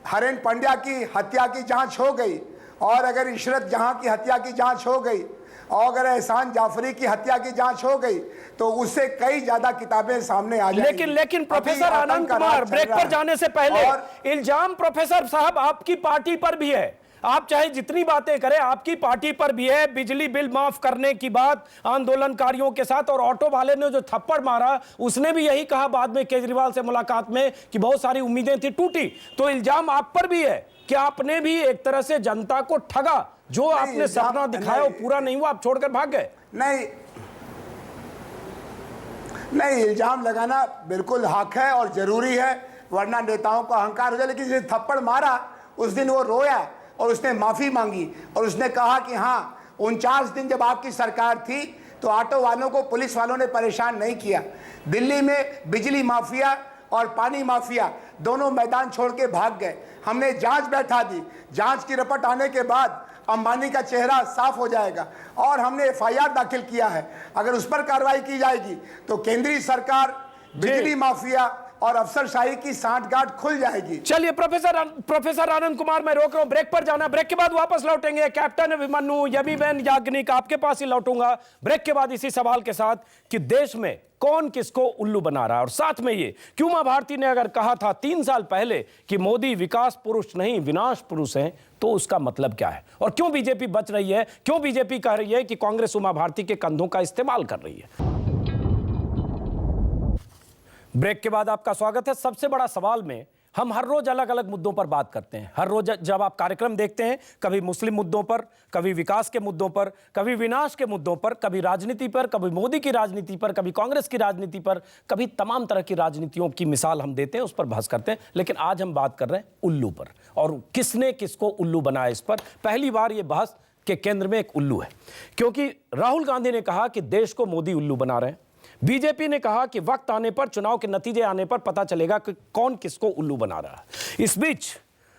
हरेन पंड्या की हत्या की जांच हो गई, और अगर इशरत जहां की हत्या की जांच हो गई, और अगर एहसान जाफरी की हत्या की जांच हो गई, तो उससे कई ज्यादा किताबें सामने आ जाएंगी। लेकिन प्रोफेसर आनंद कुमार, ब्रेक पर जाने से पहले इल्जाम प्रोफेसर साहब आपकी पार्टी पर भी है। आप चाहे जितनी बातें करें, आपकी पार्टी पर भी है। बिजली बिल माफ करने की बात आंदोलनकारियों के साथ, और ऑटो वाले ने जो थप्पड़ मारा उसने भी यही कहा बाद में केजरीवाल से मुलाकात में कि बहुत सारी उम्मीदें थी, टूटी। तो इल्जाम आप पर भी है कि आपने भी एक तरह से जनता को ठगा, जो आपने सपना दिखाया वो पूरा नहीं हुआ, आप छोड़कर भाग गए। नहीं, इल्जाम लगाना बिल्कुल हक है और जरूरी है, वरना नेताओं को अहंकार हो जाए। लेकिन जिस थप्पड़ मारा उस दिन वो रोया और उसने माफी मांगी और उसने कहा कि हाँ, 49 दिन जब आपकी सरकार थी तो ऑटो वालों को पुलिस वालों ने परेशान नहीं किया। दिल्ली में बिजली माफिया और पानी माफिया दोनों मैदान छोड़ के भाग गए। हमने जांच बैठा दी, जांच की रिपोर्ट आने के बाद अंबानी का चेहरा साफ हो जाएगा और हमने FIR दाखिल किया है। अगर उस पर कार्रवाई की जाएगी तो केंद्रीय सरकार, बिजली माफिया और अफसरशाही की सांठगांठ खुल जाएगी। चलिए प्रोफेसर आनंद कुमार, मैं रोक रहा हूं, ब्रेक पर जाना, ब्रेक के बाद वापस लौटेंगे। कैप्टन अभिमन्यु, यमीबेन याग्निक, आपके पास ही लौटूंगा ब्रेक के बाद इसी सवाल के साथ कि देश में कौन किसको उल्लू बना रहा है, और साथ में ये कि उमा भारती ने अगर कहा था 3 साल पहले कि मोदी विकास पुरुष नहीं विनाश पुरुष हैं, तो उसका मतलब क्या है, और क्यों बीजेपी बच रही है, क्यों बीजेपी कह रही है कि कांग्रेस उमा भारती के कंधों का इस्तेमाल कर रही है। ब्रेक के बाद आपका स्वागत है। सबसे बड़ा सवाल में हम हर रोज अलग अलग मुद्दों पर बात करते हैं। हर रोज जब आप कार्यक्रम देखते हैं, कभी मुस्लिम मुद्दों पर, कभी विकास के मुद्दों पर, कभी विनाश के मुद्दों पर, कभी राजनीति पर, कभी मोदी की राजनीति पर, कभी कांग्रेस की राजनीति पर, कभी तमाम तरह की राजनीतियों की मिसाल हम देते हैं, उस पर बहस करते हैं। लेकिन आज हम बात कर रहे हैं उल्लू पर, और किसने किसको उल्लू बनाया। इस पर पहली बार यह बहस के केंद्र में एक उल्लू है, क्योंकि राहुल गांधी ने कहा कि देश को मोदी उल्लू बना रहे हैं। बीजेपी ने कहा कि वक्त आने पर, चुनाव के नतीजे आने पर पता चलेगा कि कौन किसको उल्लू बना रहा है। इस बीच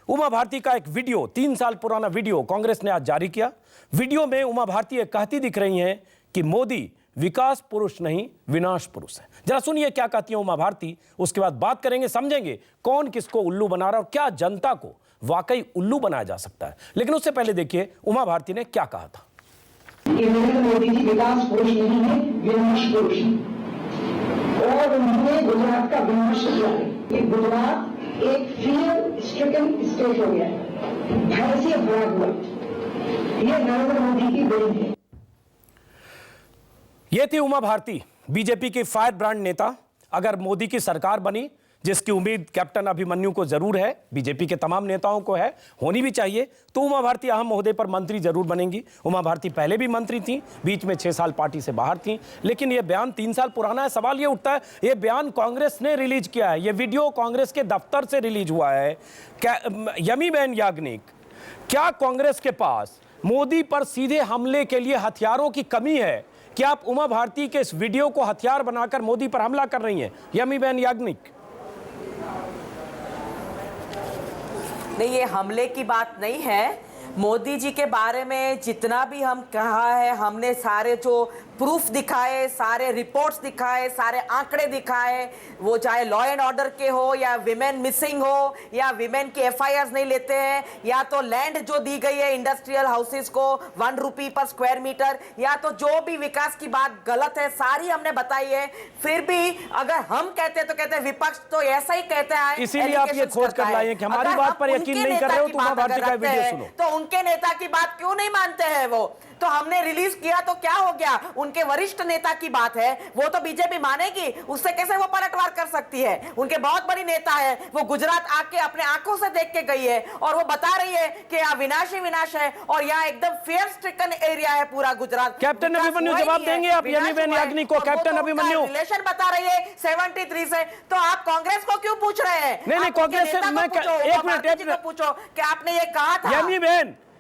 उमा भारती का एक वीडियो, 3 साल पुराना वीडियो कांग्रेस ने आज जारी किया। वीडियो में उमा भारती ये कहती दिख रही हैं कि मोदी विकास पुरुष नहीं विनाश पुरुष है। जरा सुनिए क्या कहती है उमा भारती, उसके बाद बात करेंगे, समझेंगे कौन किसको उल्लू बना रहा है और क्या जनता को वाकई उल्लू बनाया जा सकता है। लेकिन उससे पहले देखिए उमा भारती ने क्या कहा था। नरेंद्र मोदी जी विकास पुरुष नहीं है विनाश पुरुष है, और उन्होंने गुजरात का विनाश किया है। ये गुजरात एक फियर स्ट्रिकन स्टेट हो गया है, भय से भरा हुआ। ये नरेंद्र मोदी की देन है। ये थी उमा भारती, बीजेपी की फायर ब्रांड नेता। अगर मोदी की सरकार बनी, जिसकी उम्मीद कैप्टन अभिमन्यु को जरूर है, बीजेपी के तमाम नेताओं को है, होनी भी चाहिए, तो उमा भारती अहम ओहदे पर मंत्री जरूर बनेंगी। उमा भारती पहले भी मंत्री थी, बीच में 6 साल पार्टी से बाहर थी। लेकिन यह बयान 3 साल पुराना है। सवाल यह उठता है, यह बयान कांग्रेस ने रिलीज किया है, यह वीडियो कांग्रेस के दफ्तर से रिलीज हुआ है। यमीबेन याग्निक, क्या कांग्रेस के पास मोदी पर सीधे हमले के लिए हथियारों की कमी है कि आप उमा भारती के इस वीडियो को हथियार बनाकर मोदी पर हमला कर रही हैं? यमीबेन याग्निक, नहीं, ये हमले की बात नहीं है। मोदी जी के बारे में जितना भी हम कहा है, हमने सारे जो प्रूफ दिखाए, सारे रिपोर्ट्स दिखाए, सारे आंकड़े दिखाए, वो चाहे लॉ एंड ऑर्डर के हो या विमेन मिसिंग हो या विमेन की FIRs नहीं लेते हैं, या तो लैंड जो दी गई है इंडस्ट्रियल हाउसेस को 1 रुपये पर स्क्वायर मीटर, या तो जो भी विकास की बात गलत है सारी हमने बताई है। फिर भी अगर हम कहते तो कहते विपक्ष तो ऐसा ही कहते हैं। इसीलिए आप ये खोज कर लाए कि हमारी बात पर यकीन नहीं कर रहे हो, तो उमा भारती का वीडियो सुनो। तो उनके नेता की बात क्यों नहीं मानते हैं? वो तो हमने रिलीज किया तो क्या हो गया? उनके वरिष्ठ नेता की बात है, वो तो बीजेपी मानेगी, उससे कैसे वो पलटवार कर सकती है? उनके बहुत बड़ी नेता है, वो गुजरात आके अपने आंखों से देख के गई है और वो बता रही है कि यहाँ विनाश ही विनाश है और यहाँ एकदम फेयर स्ट्रिकन एरिया है पूरा गुजरात। कैप्टन अभिमन्यु जवाब देंगे आप यमीबेन याग्निक को? कैप्टन अभिमन्यु रिलेशन बता रही है 73 से, तो आप कांग्रेस को क्यों पूछ रहे हैं? नहीं कांग्रेस से मैं एक मिनट पूछो कि आपने ये कहा था।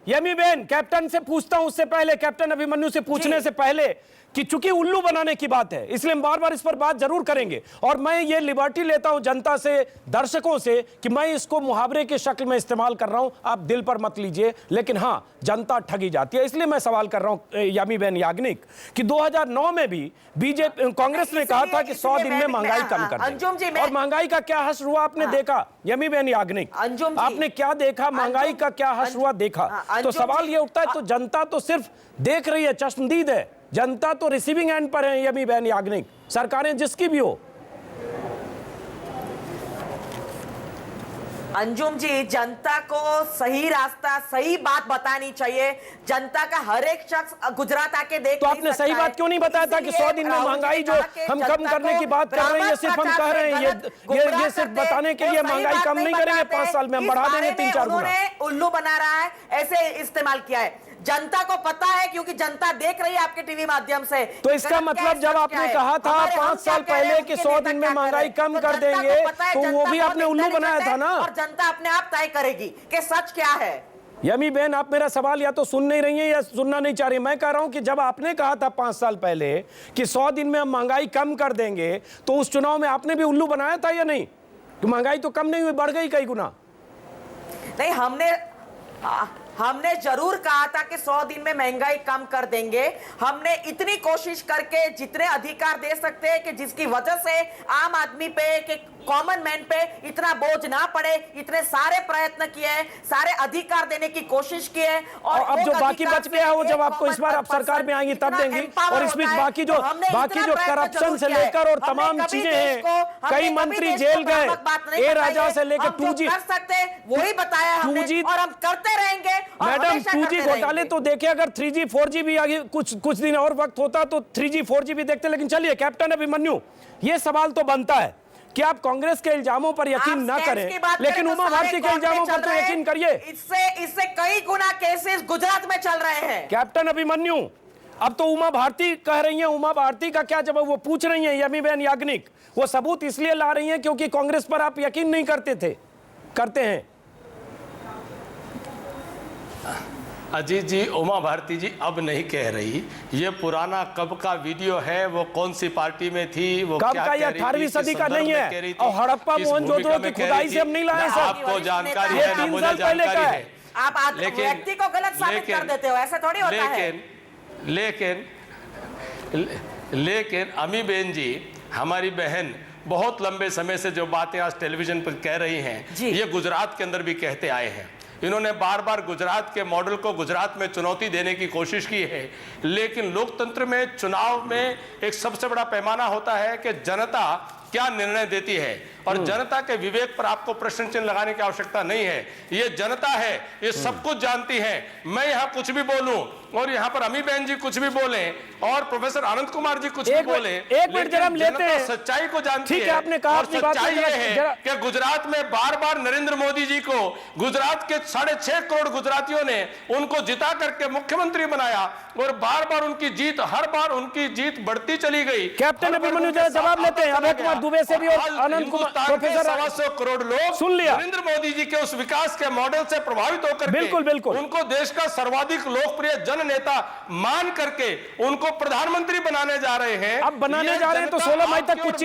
यमीबेन कैप्टन से पूछता हूं, उससे पहले कैप्टन अभिमन्यु से पूछने से पहले कि चूंकि उल्लू बनाने की बात है इसलिए हम बार बार इस पर बात जरूर करेंगे और मैं ये लिबर्टी लेता हूं जनता से, दर्शकों से, कि मैं इसको मुहावरे की शक्ल में इस्तेमाल कर रहा हूं, आप दिल पर मत लीजिए, लेकिन हां जनता ठगी जाती है, इसलिए मैं सवाल कर रहा हूं यमीबेन याग्निक कि 2009 में भी बीजेपी कांग्रेस ने कहा था कि 100 दिन में महंगाई कम कर देंगे और महंगाई का क्या हश्र हुआ आपने देखा? यमीबेन याग्निक, आपने क्या देखा? महंगाई का क्या हश्र हुआ देखा? तो सवाल ये उठता है, तो जनता तो सिर्फ देख रही है, चश्मदीद है, जनता तो रिसीविंग एंड पर है यमीबेन याग्निक, सरकारें जिसकी भी हो। अंजुम जी, जनता को सही रास्ता, सही बात बतानी चाहिए। जनता का हर एक शख्स गुजरात आके देख, तो आपने सही बात क्यों नहीं बताया था कि 100 दिन में महंगाई जो हम कम करने की बात कर रहे हैं, ये सिर्फ हम कह रहे हैं, ये सिर्फ बताने के लिए महंगाई कम नहीं करेंगे 5 साल में, हम बढ़ा देंगे 3-4 गुना। उल्लू बना रहा है, ऐसे इस्तेमाल किया है। जनता को पता है क्योंकि जनता देख रही है आपके टीवी माध्यम से। तो इसका मतलब जब आपने कहा था 5 साल पहले कि 100 दिन में महंगाई कम कर देंगे, तो वो भी आपने उल्लू बनाया था ना? और जनता अपने आप तय करेगी कि सच क्या है। यमीबेन, आप मेरा सवाल या तो सुन नहीं रही हैं या सुनना नहीं चाह रही। मैं कह रहा हूं कि जब आपने कहा था 5 साल पहले कि 100 दिन में हम महंगाई कम कर देंगे, तो उस चुनाव में आपने भी उल्लू बनाया था या नहीं? तो महंगाई तो कम नहीं हुई, बढ़ गई कई गुना। नहीं, हमने जरूर कहा था कि 100 दिन में महंगाई कम कर देंगे। हमने इतनी कोशिश करके जितने अधिकार दे सकते हैं कि जिसकी वजह से आम आदमी पे, कि कॉमन मैन पे इतना बोझ ना पड़े, इतने सारे प्रयत्न किए हैं, सारे अधिकार देने की कोशिश की है। और अब जो बाकी बच गया है वो जब आपको इस बार आप सरकार में आएंगी तब देंगी। और इस बीच बाकी जो करप्शन से लेकर और तमाम चीजें हैं, कई मंत्री जेल गए, ए राजा से लेकर 2G कर सकते वही बताया हमने, और हम करते रहेंगे। मैडम 2G घोटाले तो देखे, अगर 3G 4G भी आगे कुछ दिन और वक्त होता तो 3G 4G भी देखते। लेकिन चलिए कैप्टन अभिमन्यु, ये सवाल तो बनता है कि आप कांग्रेस के इल्जामों पर यकीन ना करें, लेकिन उमा भारती के इल्जामों पर तो यकीन करिए। इससे कई गुना केसेस गुजरात में चल रहे हैं। कैप्टन अभिमन्यु, अब तो उमा भारती कह रही हैं, उमा भारती का क्या जवाब? वो पूछ रही हैं यमीबेन याग्निक, वो सबूत इसलिए ला रही हैं क्योंकि कांग्रेस पर आप यकीन नहीं करते हैं। अजीत जी, उमा भारती जी अब नहीं कह रही, ये पुराना कब का वीडियो है, वो कौन सी पार्टी में थी, वो कब क्या का? ये 18वीं सदी का नहीं है, और हड़प्पा मोहनजोदड़ो की खुदाई से हम नहीं लाए सर। आपको जानकारी है ना, मुझे जानकारी है। आप व्यक्ति को गलत साबित कर देते हो, ऐसा थोड़ी होता है। लेकिन अमीबेन जी, हमारी बहन बहुत लंबे समय से जो बातें आज टेलीविजन पर कह रही हैं, ये गुजरात के अंदर भी कहते आए हैं। इन्होंने बार बार गुजरात के मॉडल को गुजरात में चुनौती देने की कोशिश की है, लेकिन लोकतंत्र में चुनाव में एक सबसे बड़ा पैमाना होता है कि जनता क्या निर्णय देती है, और जनता के विवेक पर आपको प्रश्न चिन्ह लगाने की आवश्यकता नहीं है। ये जनता है, ये सब कुछ जानती है। मैं यहाँ कुछ भी बोलूं और यहाँ पर अमीबेन जी कुछ भी बोले और प्रोफेसर आनंद कुमार जी कुछ भी बोले, एक मिनट जरा हम लेते हैं। सच्चाई को जानती है। ठीक है, आपने कहा, और सच्चाई ये है कि गुजरात में बार बार नरेंद्र मोदी जी को, गुजरात के 6.5 करोड़ गुजरातियों ने उनको जिता करके मुख्यमंत्री बनाया, और बार बार उनकी जीत, हर बार उनकी जीत बढ़ती चली गई। कैप्टन अभिमन्यु जरा जवाब लेते हैं अभय कुमार दुबे से भी और आनंद कुमार, प्रोफेसर 125 करोड़ लोग सुन लिया। नरेंद्र मोदी जी के उस विकास के मॉडल से प्रभावित होकर बिल्कुल उनको देश का सर्वाधिक लोकप्रिय जन नेता मान करके उनको प्रधानमंत्री बनाने जा रहे हैं। अब बनाने जा रहे हैं तो 16 मई तक कुछ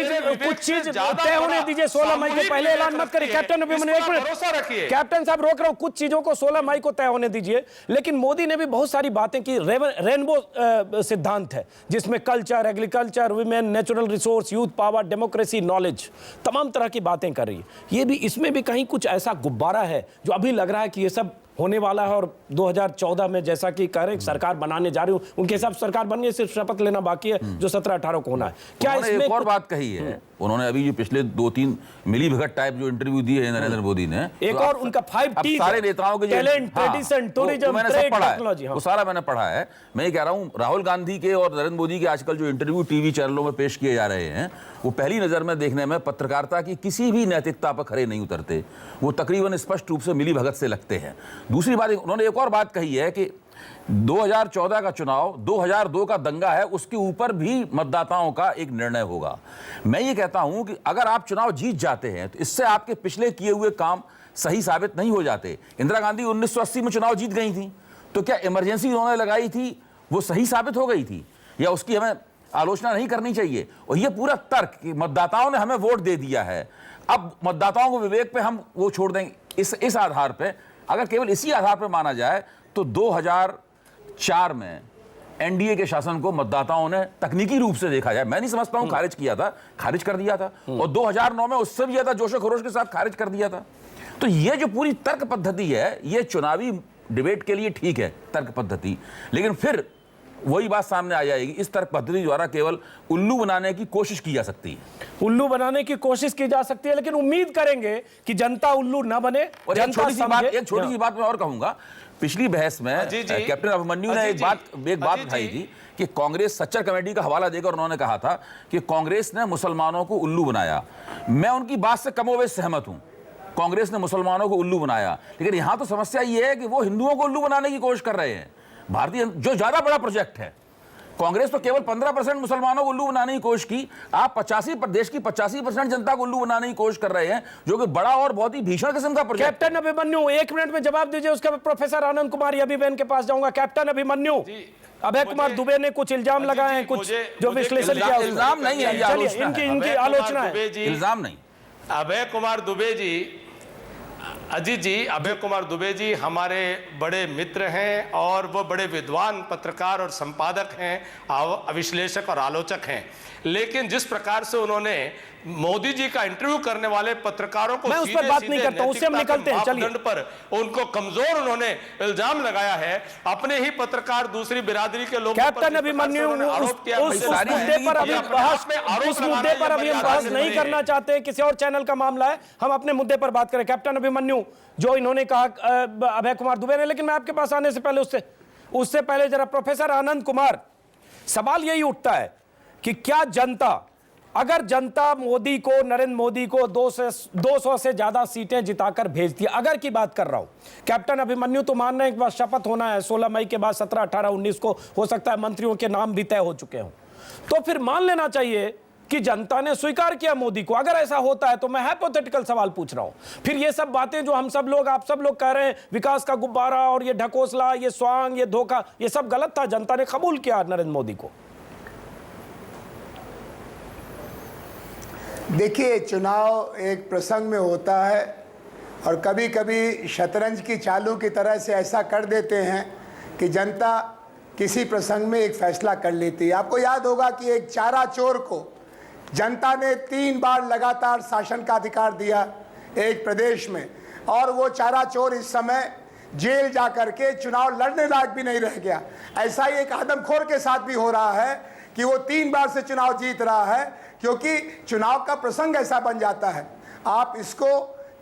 चीज तय होने दीजिए। 16 मई के पहले ऐलान मत करिए। कैप्टन अभिमन्यु, एक मिनट, कैप्टन साहब रोक रहा हूं, कुछ चीजों को 16 मई को तय होने दीजिए। लेकिन मोदी ने भी बहुत सारी बातें की। रेनबो सिद्धांत है जिसमें culture, agriculture, women, natural resource, youth power, democracy, knowledge, तमाम तरह की बातें कर रही है। ये भी, इसमें भी कहीं कुछ ऐसा गुब्बारा है जो अभी लग रहा है कि ये सब होने वाला है और 2014 में जैसा कि कह रहे हैं सरकार बनाने जा रही हूं, उनके हिसाब से सरकार बननी है, सिर्फ शपथ लेना बाकी है जो 17-18 को होना है। क्या इसमें एक और बात कही है उन्होंने, अभी जो पिछले 2-3 मिली भगत टाइप जो इंटरव्यू दिए हैं नरेंद्र मोदी ने, एक और उनका 5T सारे नेताओं के talent, tradition, tourism, trade, technology, वो सारा मैंने पढ़ा है। मैं ये कह रहा हूं राहुल गांधी के और नरेंद्र मोदी के आजकल जो इंटरव्यू टीवी चैनलों में पेश किए जा रहे हैं, वो पहली नजर में देखने में पत्रकारिता की किसी भी नैतिकता पर खरे नहीं उतरते, वो तकरीबन स्पष्ट रूप से मिली भगत से लगते हैं। दूसरी बात, उन्होंने एक और बात कही है कि 2014 का चुनाव 2002 का दंगा है, उसके ऊपर भी मतदाताओं का एक निर्णय होगा। मैं ये कहता हूं कि अगर आप चुनाव जीत जाते हैं तो इससे आपके पिछले किए हुए काम सही साबित नहीं हो जाते। इंदिरा गांधी 1980 में चुनाव जीत गई थी, तो क्या इमरजेंसी उन्होंने लगाई थी वो सही साबित हो गई थी, या उसकी हमें आलोचना नहीं करनी चाहिए? और ये पूरा तर्क कि मतदाताओं ने हमें वोट दे दिया है, अब मतदाताओं को विवेक पे हम वो छोड़ देंगे, इस आधार पे, अगर केवल इसी आधार पे माना जाए तो 2004 में एनडीए के शासन को मतदाताओं ने तकनीकी रूप से देखा जाए, मैं नहीं समझता हूं खारिज किया था, खारिज कर दिया था, और 2009 में उससे भी ज्यादा जोशो खरोश के साथ खारिज कर दिया था। तो ये जो पूरी तर्क पद्धति है, ये चुनावी डिबेट के लिए ठीक है तर्क पद्धति, लेकिन फिर वही बात सामने आ जाएगी, इस तर्क पद्धति द्वारा केवल उल्लू बनाने की कोशिश की जा सकती है। उल्लू बनाने की कोशिश की जा सकती है, लेकिन उम्मीद करेंगे कि जनता उल्लू ना बने। और एक छोटी सी बात मैं और कहूंगा, पिछली बहस में कैप्टन अभिमन्यु ने एक बात उठाई थी कि कांग्रेस सच्चर कमेटी का हवाला देकर उन्होंने कहा था कि कांग्रेस ने मुसलमानों को उल्लू बनाया। मैं उनकी बात से कमोबेश सहमत हूं, कांग्रेस ने मुसलमानों को उल्लू बनाया, लेकिन यहां तो समस्या यह है कि वो हिंदुओं को उल्लू बनाने की कोशिश कर रहे हैं। भारतीय जो ज्यादा बड़ा प्रोजेक्ट है, कांग्रेस तो केवल 15% मुसलमानों को उल्लू बनाने की कोशिश की, आप 85 देश की 85% जनता को उल्लू बनाने की कोशिश कर रहे हैं, जो कि बड़ा और बहुत ही भीषण किस्म का प्रोजेक्ट। कैप्टन अभिमन्यु 1 मिनट में जवाब दीजिए, उसके बाद प्रोफेसर आनंद कुमार अभिबेन के पास जाऊंगा। कैप्टन अभिमन्यु, अभय कुमार दुबे ने कुछ इल्जाम लगाए हैं, कुछ जो विश्लेषण किया, इल्जाम नहीं है, इनकी आलोचना है, इल्जाम नहीं। अभय कुमार दुबे जी, अजीत जी, अभय कुमार दुबे जी हमारे बड़े मित्र हैं और वो बड़े विद्वान पत्रकार और संपादक हैं, विश्लेषक और आलोचक हैं, लेकिन जिस प्रकार से उन्होंने मोदी जी का इंटरव्यू करने वाले पत्रकारों को मैं उस पर बात नहीं करता हूं, उससे हम निकलते हैं, चलिए, पर उनको कमजोर उन्होंने इल्जाम लगाया है, अपने ही पत्रकार दूसरी बिरादरी के लोग। कैप्टन अभिमन्यु, उस मुद्दे पर अभी हम बहस नहीं करना चाहते, किसी और चैनल का मामला है, हम अपने मुद्दे पर बात करें। कैप्टन अभिमन्यु, जो इन्होंने कहा अभय कुमार दुबे ने, लेकिन मैं आपके पास आने से पहले उससे पहले जरा प्रोफेसर आनंद कुमार, सवाल यही उठता है कि क्या जनता, अगर जनता मोदी को, नरेंद्र मोदी को 200 से ज्यादा सीटें जिताकर भेजती है, अगर की बात कर रहा हूं, कैप्टन अभिमन्यु तो मान रहे हैं कि शपथ होना है 16 मई के बाद, 17, 18, 19 को हो सकता है मंत्रियों के नाम भी तय हो चुके हों, तो फिर मान लेना चाहिए कि जनता ने स्वीकार किया मोदी को। अगर ऐसा होता है तो मैं हाइपोथेटिकल सवाल पूछ रहा हूं, फिर ये सब बातें जो हम सब लोग, आप सब लोग कह रहे हैं, विकास का गुब्बारा और ये ढकोसला, ये स्वांग, ये धोखा, ये सब गलत था, जनता ने कबूल किया नरेंद्र मोदी को। देखिए, चुनाव एक प्रसंग में होता है और कभी कभी शतरंज की चालों की तरह से ऐसा कर देते हैं कि जनता किसी प्रसंग में एक फैसला कर लेती है। आपको याद होगा कि एक चारा चोर को जनता ने 3 बार लगातार शासन का अधिकार दिया एक प्रदेश में, और वो चारा चोर इस समय जेल जा करके चुनाव लड़ने लायक भी नहीं रह गया। ऐसा ही एक आदमखोर के साथ भी हो रहा है कि वो 3 बार से चुनाव जीत रहा है, क्योंकि चुनाव का प्रसंग ऐसा बन जाता है। आप इसको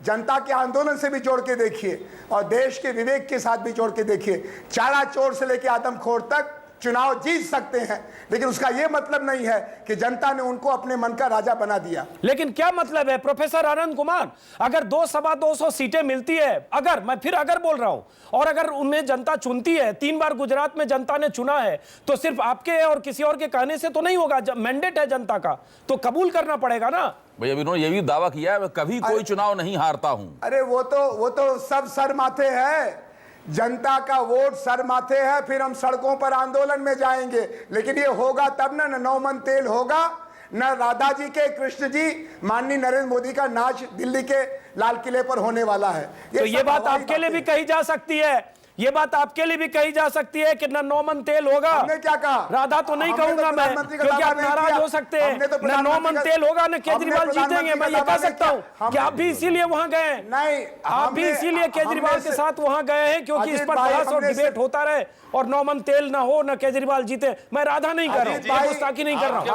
जनता के आंदोलन से भी जोड़ के देखिए और देश के विवेक के साथ भी जोड़ के देखिए। चारा चोर से लेकर आदमखोर तक चुनाव जीत सकते हैं, लेकिन उसका यह मतलब नहीं है कि जनता ने उनको अपने मन का राजा बना दिया। लेकिन क्या मतलब है प्रोफेसर आनंद कुमार, अगर 200 सीटें मिलती है, अगर मैं फिर अगर बोल रहा हूं, और अगर उन्हें जनता चुनती है, 3 बार गुजरात में जनता ने चुना है, तो सिर्फ आपके और किसी और के कहने से तो नहीं होगा, जब मैंडेट है जनता का तो कबूल करना पड़ेगा ना। भैया उन्होंने ये भी दावा किया है मैं कभी कोई चुनाव नहीं हारता हूं। अरे वो तो सब सर माथे है, जनता का वोट सर माथे है, फिर हम सड़कों पर आंदोलन में जाएंगे, लेकिन ये होगा तब ना, 9 मन तेल होगा, न राधा जी के, कृष्ण जी, माननीय नरेंद्र मोदी का नाच दिल्ली के लाल किले पर होने वाला है। तो ये बात आपके लिए भी कही जा सकती है ये बात आपके लिए भी कही जा सकती है कि न नौ मन तेल होगा। हमने क्या कहा? राधा तो नहीं हमने तो कहूंगा मैं, प्रधानमंत्री का क्योंकि आप दावा नहीं नाराज किया। हो सकते हैं। हमने तो न नौ मन प्रधानमंत्री तेल होगा न केजरीवाल हमने जीतेंगे, मैं ये कह सकता हूँ कि आप भी इसीलिए वहां गए हैं। नहीं, आप भी इसीलिए केजरीवाल के साथ वहां गए हैं क्योंकि इस पर बहस और डिबेट होता रहे और नौ मन तेल ना हो न केजरीवाल जीते। मैं राधा नहीं कर रहा हूँ, गुस्ताखी नहीं कर रहा हूँ।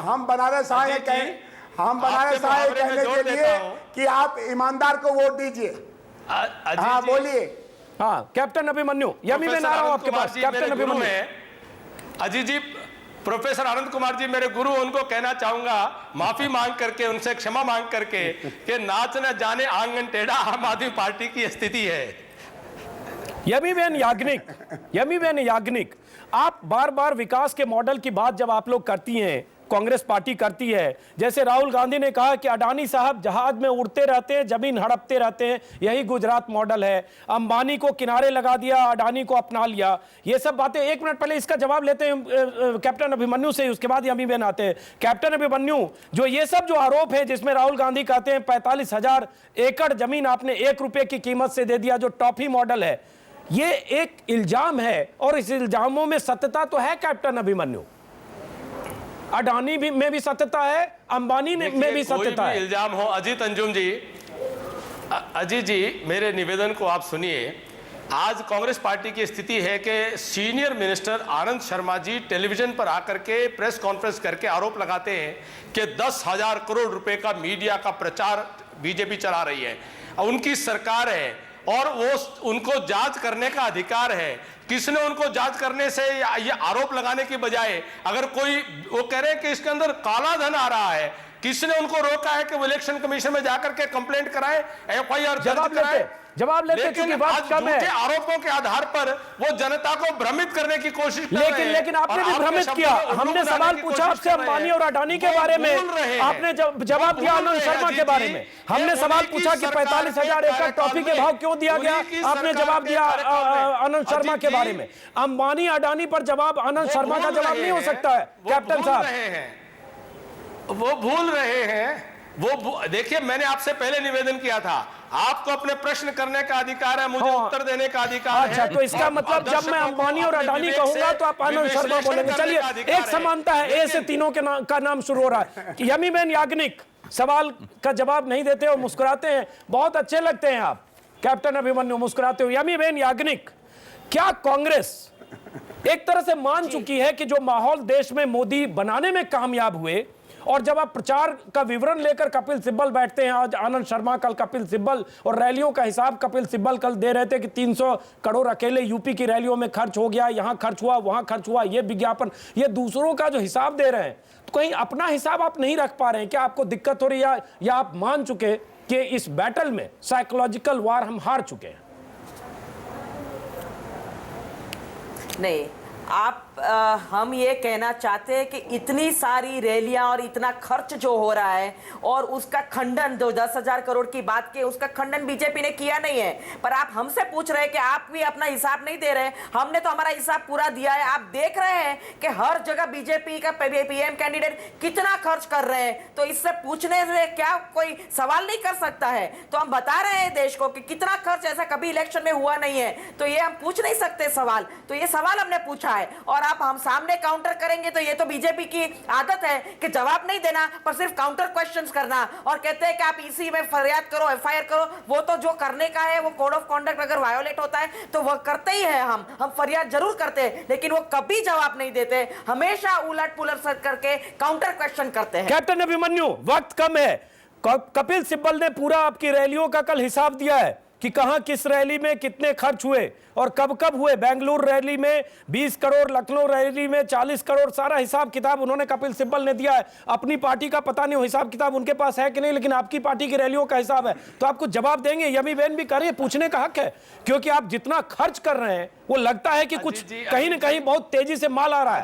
हम बनारस आए कहने के लिए कि आप ईमानदार को वोट दीजिए। हाँ बोलिए। हाँ कैप्टन अभिमन्यु, यमी में ना रहा हूं आपके पास। कैप्टन अभिमन्यु, अजीत जी, प्रोफेसर आनंद कुमार जी मेरे गुरु, उनको कहना चाहूंगा माफी मांग करके, उनसे क्षमा मांग करके कि नाच न जाने आंगन टेढ़ा आम आदमी पार्टी की स्थिति है। यमीबेन याग्निक, आप बार बार विकास के मॉडल की बात जब आप लोग करती हैं, कांग्रेस पार्टी करती है, जैसे राहुल गांधी ने कहा कि अडानी साहब जहाज में उड़ते रहते हैं, जमीन हड़पते रहते हैं, यही गुजरात मॉडल है। अंबानी को किनारे लगा दिया, अडानी को अपना लिया। ये सब बातें, एक मिनट पहले इसका जवाब लेते हैं कैप्टन अभिमन्यु से, उसके बाद यमीबेन आते हैं। कैप्टन अभिमन्यु, जो ये सब जो आरोप है जिसमें राहुल गांधी कहते हैं 45,000 एकड़ जमीन आपने 1 रुपए की कीमत से दे दिया, जो टॉफी मॉडल है, ये एक इल्जाम है और इस इल्जामों में सत्यता तो है कैप्टन अभिमन्यु? अडानी भी में भी सत्यता है, अंबानी में भी सत्यता है। इल्जाम हो अजीत अंजुम जी, अजीत जी मेरे निवेदन को आप सुनिए। आज कांग्रेस पार्टी की स्थिति है कि senior minister Anand Sharma ji television पर आकर के प्रेस कॉन्फ्रेंस करके आरोप लगाते हैं कि 10,000 करोड़ रुपए का मीडिया का प्रचार बीजेपी चला रही है। उनकी सरकार है और वो उनको जांच करने का अधिकार है। किसने उनको जांच करने से ये आरोप लगाने की बजाय, अगर कोई वो कह रहे हैं कि इसके अंदर काला धन आ रहा है, किसने उनको रोका है कि वो इलेक्शन कमीशन में जाकर के कंप्लेंट कराएं, एफआईआर दर्ज कराएं? लेकिन बात कम है। आरोपों के आधार पर वो जनता को भ्रमित करने की कोशिश कर रहे हैं। लेकिन आपने भी भ्रमित किया। हमने सवाल पूछा आपसे अंबानी और अडानी के बारे में, आपने जवाब दिया आनंद शर्मा के बारे में। हमने सवाल पूछा कि 45,000 एकड़ टॉफी के भाव क्यों दिया गया, आपने जवाब दिया आनंद शर्मा के बारे में। अंबानी अडानी पर जवाब आनंद शर्मा का जवाब नहीं हो सकता है कैप्टन साहब। वो भूल रहे हैं। वो देखिए, मैंने आपसे पहले निवेदन किया था, आपको अपने प्रश्न करने का अधिकार है, मुझे उत्तर देने का अधिकार है। अच्छा, तो इसका मतलब जब मैं अंबानी और अडानी कहूंगा तो आप आनंद शर्मा बोलेंगे। चलिए, एक समानता है, ए से तीनों के का नाम शुरू हो रहा है। यमीबेन याग्निक सवाल का जवाब नहीं देते और मुस्कुराते हैं, बहुत अच्छे लगते हैं आप कैप्टन अभिमन्यु मुस्कुराते हो। यमीबेन याग्निक, क्या कांग्रेस एक तरह से मान चुकी है कि जो माहौल देश में मोदी बनाने में कामयाब हुए, और जब आप प्रचार का विवरण लेकर कपिल सिब्बल बैठते हैं, आज आनंद शर्मा, कल कपिल सिब्बल, और रैलियों का हिसाब कपिल सिब्बल कल दे रहे थे कि 300 करोड़ अकेले यूपी की रैलियों में खर्च हो गया, यहां खर्च हुआ, वहां खर्च हुआ, ये विज्ञापन, ये दूसरों का जो हिसाब दे रहे हैं, तो कहीं अपना हिसाब आप नहीं रख पा रहे हैं? क्या आपको दिक्कत हो रही है, या आप मान चुके कि इस बैटल में साइकोलॉजिकल वार हम हार चुके हैं? नहीं, हम ये कहना चाहते हैं कि इतनी सारी रैलियां और इतना खर्च जो हो रहा है, और उसका खंडन, जो 10,000 करोड़ की बात की, उसका खंडन बीजेपी ने किया नहीं है। पर आप हमसे पूछ रहे हैं कि आप भी अपना हिसाब नहीं दे रहे। हमने तो हमारा हिसाब पूरा दिया है। आप देख रहे हैं कि हर जगह बीजेपी का पीएम कैंडिडेट कितना खर्च कर रहे हैं, तो इससे पूछने से क्या कोई सवाल नहीं कर सकता है? तो हम बता रहे हैं देश को कि कितना खर्च ऐसा कभी इलेक्शन में हुआ नहीं है, तो ये हम पूछ नहीं सकते सवाल। तो ये सवाल हमने पूछा है, और आप हम सामने काउंटर करेंगे तो ये तो बीजेपी की आदत है कि जवाब नहीं देना पर सिर्फ काउंटर क्वेश्चंस करना, और कहते हैं कि आप इसी में फरियाद करो, एफआईआर करो। वो तो जो करने का है, वो कोड ऑफ कॉन्डक्ट अगर वायोलेट होता है तो वह करते ही है। हम फरियाद जरूर करते हैं, लेकिन वो कभी जवाब नहीं देते, हमेशा उलट पुलट करके काउंटर क्वेश्चन करते हैं। कैप्टन अभिमन्यु, वक्त कम है। कपिल सिब्बल ने पूरा आपकी रैलियों का कल हिसाब दिया है कि कहां किस रैली में कितने खर्च हुए और कब कब हुए। बेंगलुरु रैली में 20 करोड़, लखनऊ रैली में 40 करोड़, सारा हिसाब किताब उन्होंने, कपिल सिब्बल ने दिया है। अपनी पार्टी का पता नहीं हिसाब किताब उनके पास है कि नहीं, लेकिन आपकी पार्टी की रैलियों का हिसाब है, तो आपको जवाब देंगे। यमीबेन भी कह रही है, पूछने का हक है, क्योंकि आप जितना खर्च कर रहे हैं वो लगता है कि कुछ कहीं ना कहीं बहुत तेजी से माल आ रहा है।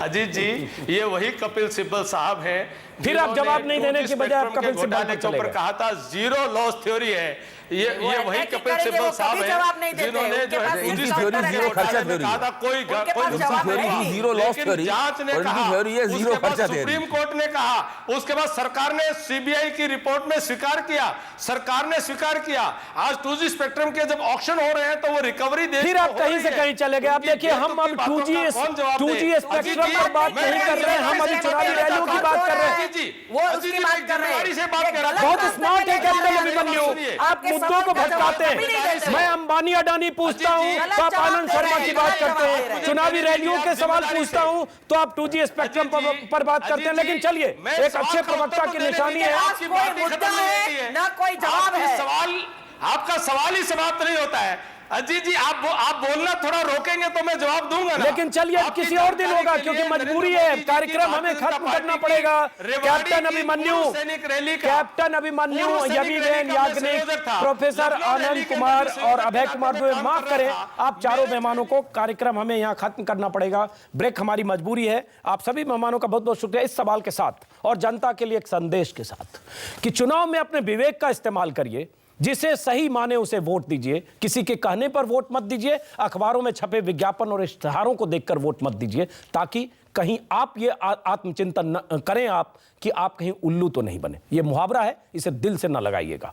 अजीत जी, ये वही कपिल सिब्बल साहब हैं फिर आप जवाब नहीं देने की बजाय आप कपिल सिब्बल पर चले गए। कहा था जीरो लॉस थ्योरी है, ये वही कपिल सिब्बल साहब है जिन्होंने जो है उनकी थ्योरी जीरो खर्चा थ्योरी कहा था कोई थ्योरी जीरो लॉस थ्योरी, जांच ने कहा, थ्योरी है जीरो खर्चा थ्योरी। सुप्रीम कोर्ट ने कहा, उसके बाद सरकार ने सीबीआई की रिपोर्ट में स्वीकार किया, सरकार ने स्वीकार किया। आज 2G स्पेक्ट्रम के जब ऑक्शन हो रहे हैं तो वो रिकवरी दे, फिर आप कहीं से कहीं चले गए। आप देखिए, हम अब 2G स्पेक्ट्रम पर बात नहीं कर रहे हैं, हम अभी चुनावी रैलियों की बात कर रहे हैं। वो उसकी बात कर रहे हैं। बहुत स्मार्ट है कैप्टन अभिमन्यु, आप मुद्दों को भटकाते हैं। मैं अंबानी अडानी पूछता हूं तो आप आनंद शर्मा की बात करते हैं, चुनावी रैलियों के सवाल पूछता हूं तो आप 2G स्पेक्ट्रम पर बात करते हैं। लेकिन चलिए, एक अच्छे प्रवक्ता की निशानी है ना कोई जवाब है। सवाल, आपका सवाल ही समाप्त नहीं होता है। अजीत जी, आप बोलना थोड़ा रोकेंगे तो मैं जवाब दूंगा ना। लेकिन चलिए, किसी और दिन होगा, क्योंकि मजबूरी है, कार्यक्रम हमें खत्म करना पड़ेगा। कैप्टन अभिमन्यु, यवीवेन याग्निक, प्रोफेसर आनंद कुमार और अभय कुमार दुबे, माफ करें, आप चारों मेहमानों को, कार्यक्रम हमें यहाँ खत्म करना पड़ेगा। ब्रेक हमारी मजबूरी है। आप सभी मेहमानों का बहुत बहुत शुक्रिया इस सवाल के साथ और जनता के लिए एक संदेश के साथ कि चुनाव में अपने विवेक का इस्तेमाल करिए, जिसे सही माने उसे वोट दीजिए। किसी के कहने पर वोट मत दीजिए, अखबारों में छपे विज्ञापन और इश्तिहारों को देखकर वोट मत दीजिए, ताकि कहीं आप ये आत्मचिंतन करें आप कि आप कहीं उल्लू तो नहीं बने। ये मुहावरा है, इसे दिल से न लगाइएगा।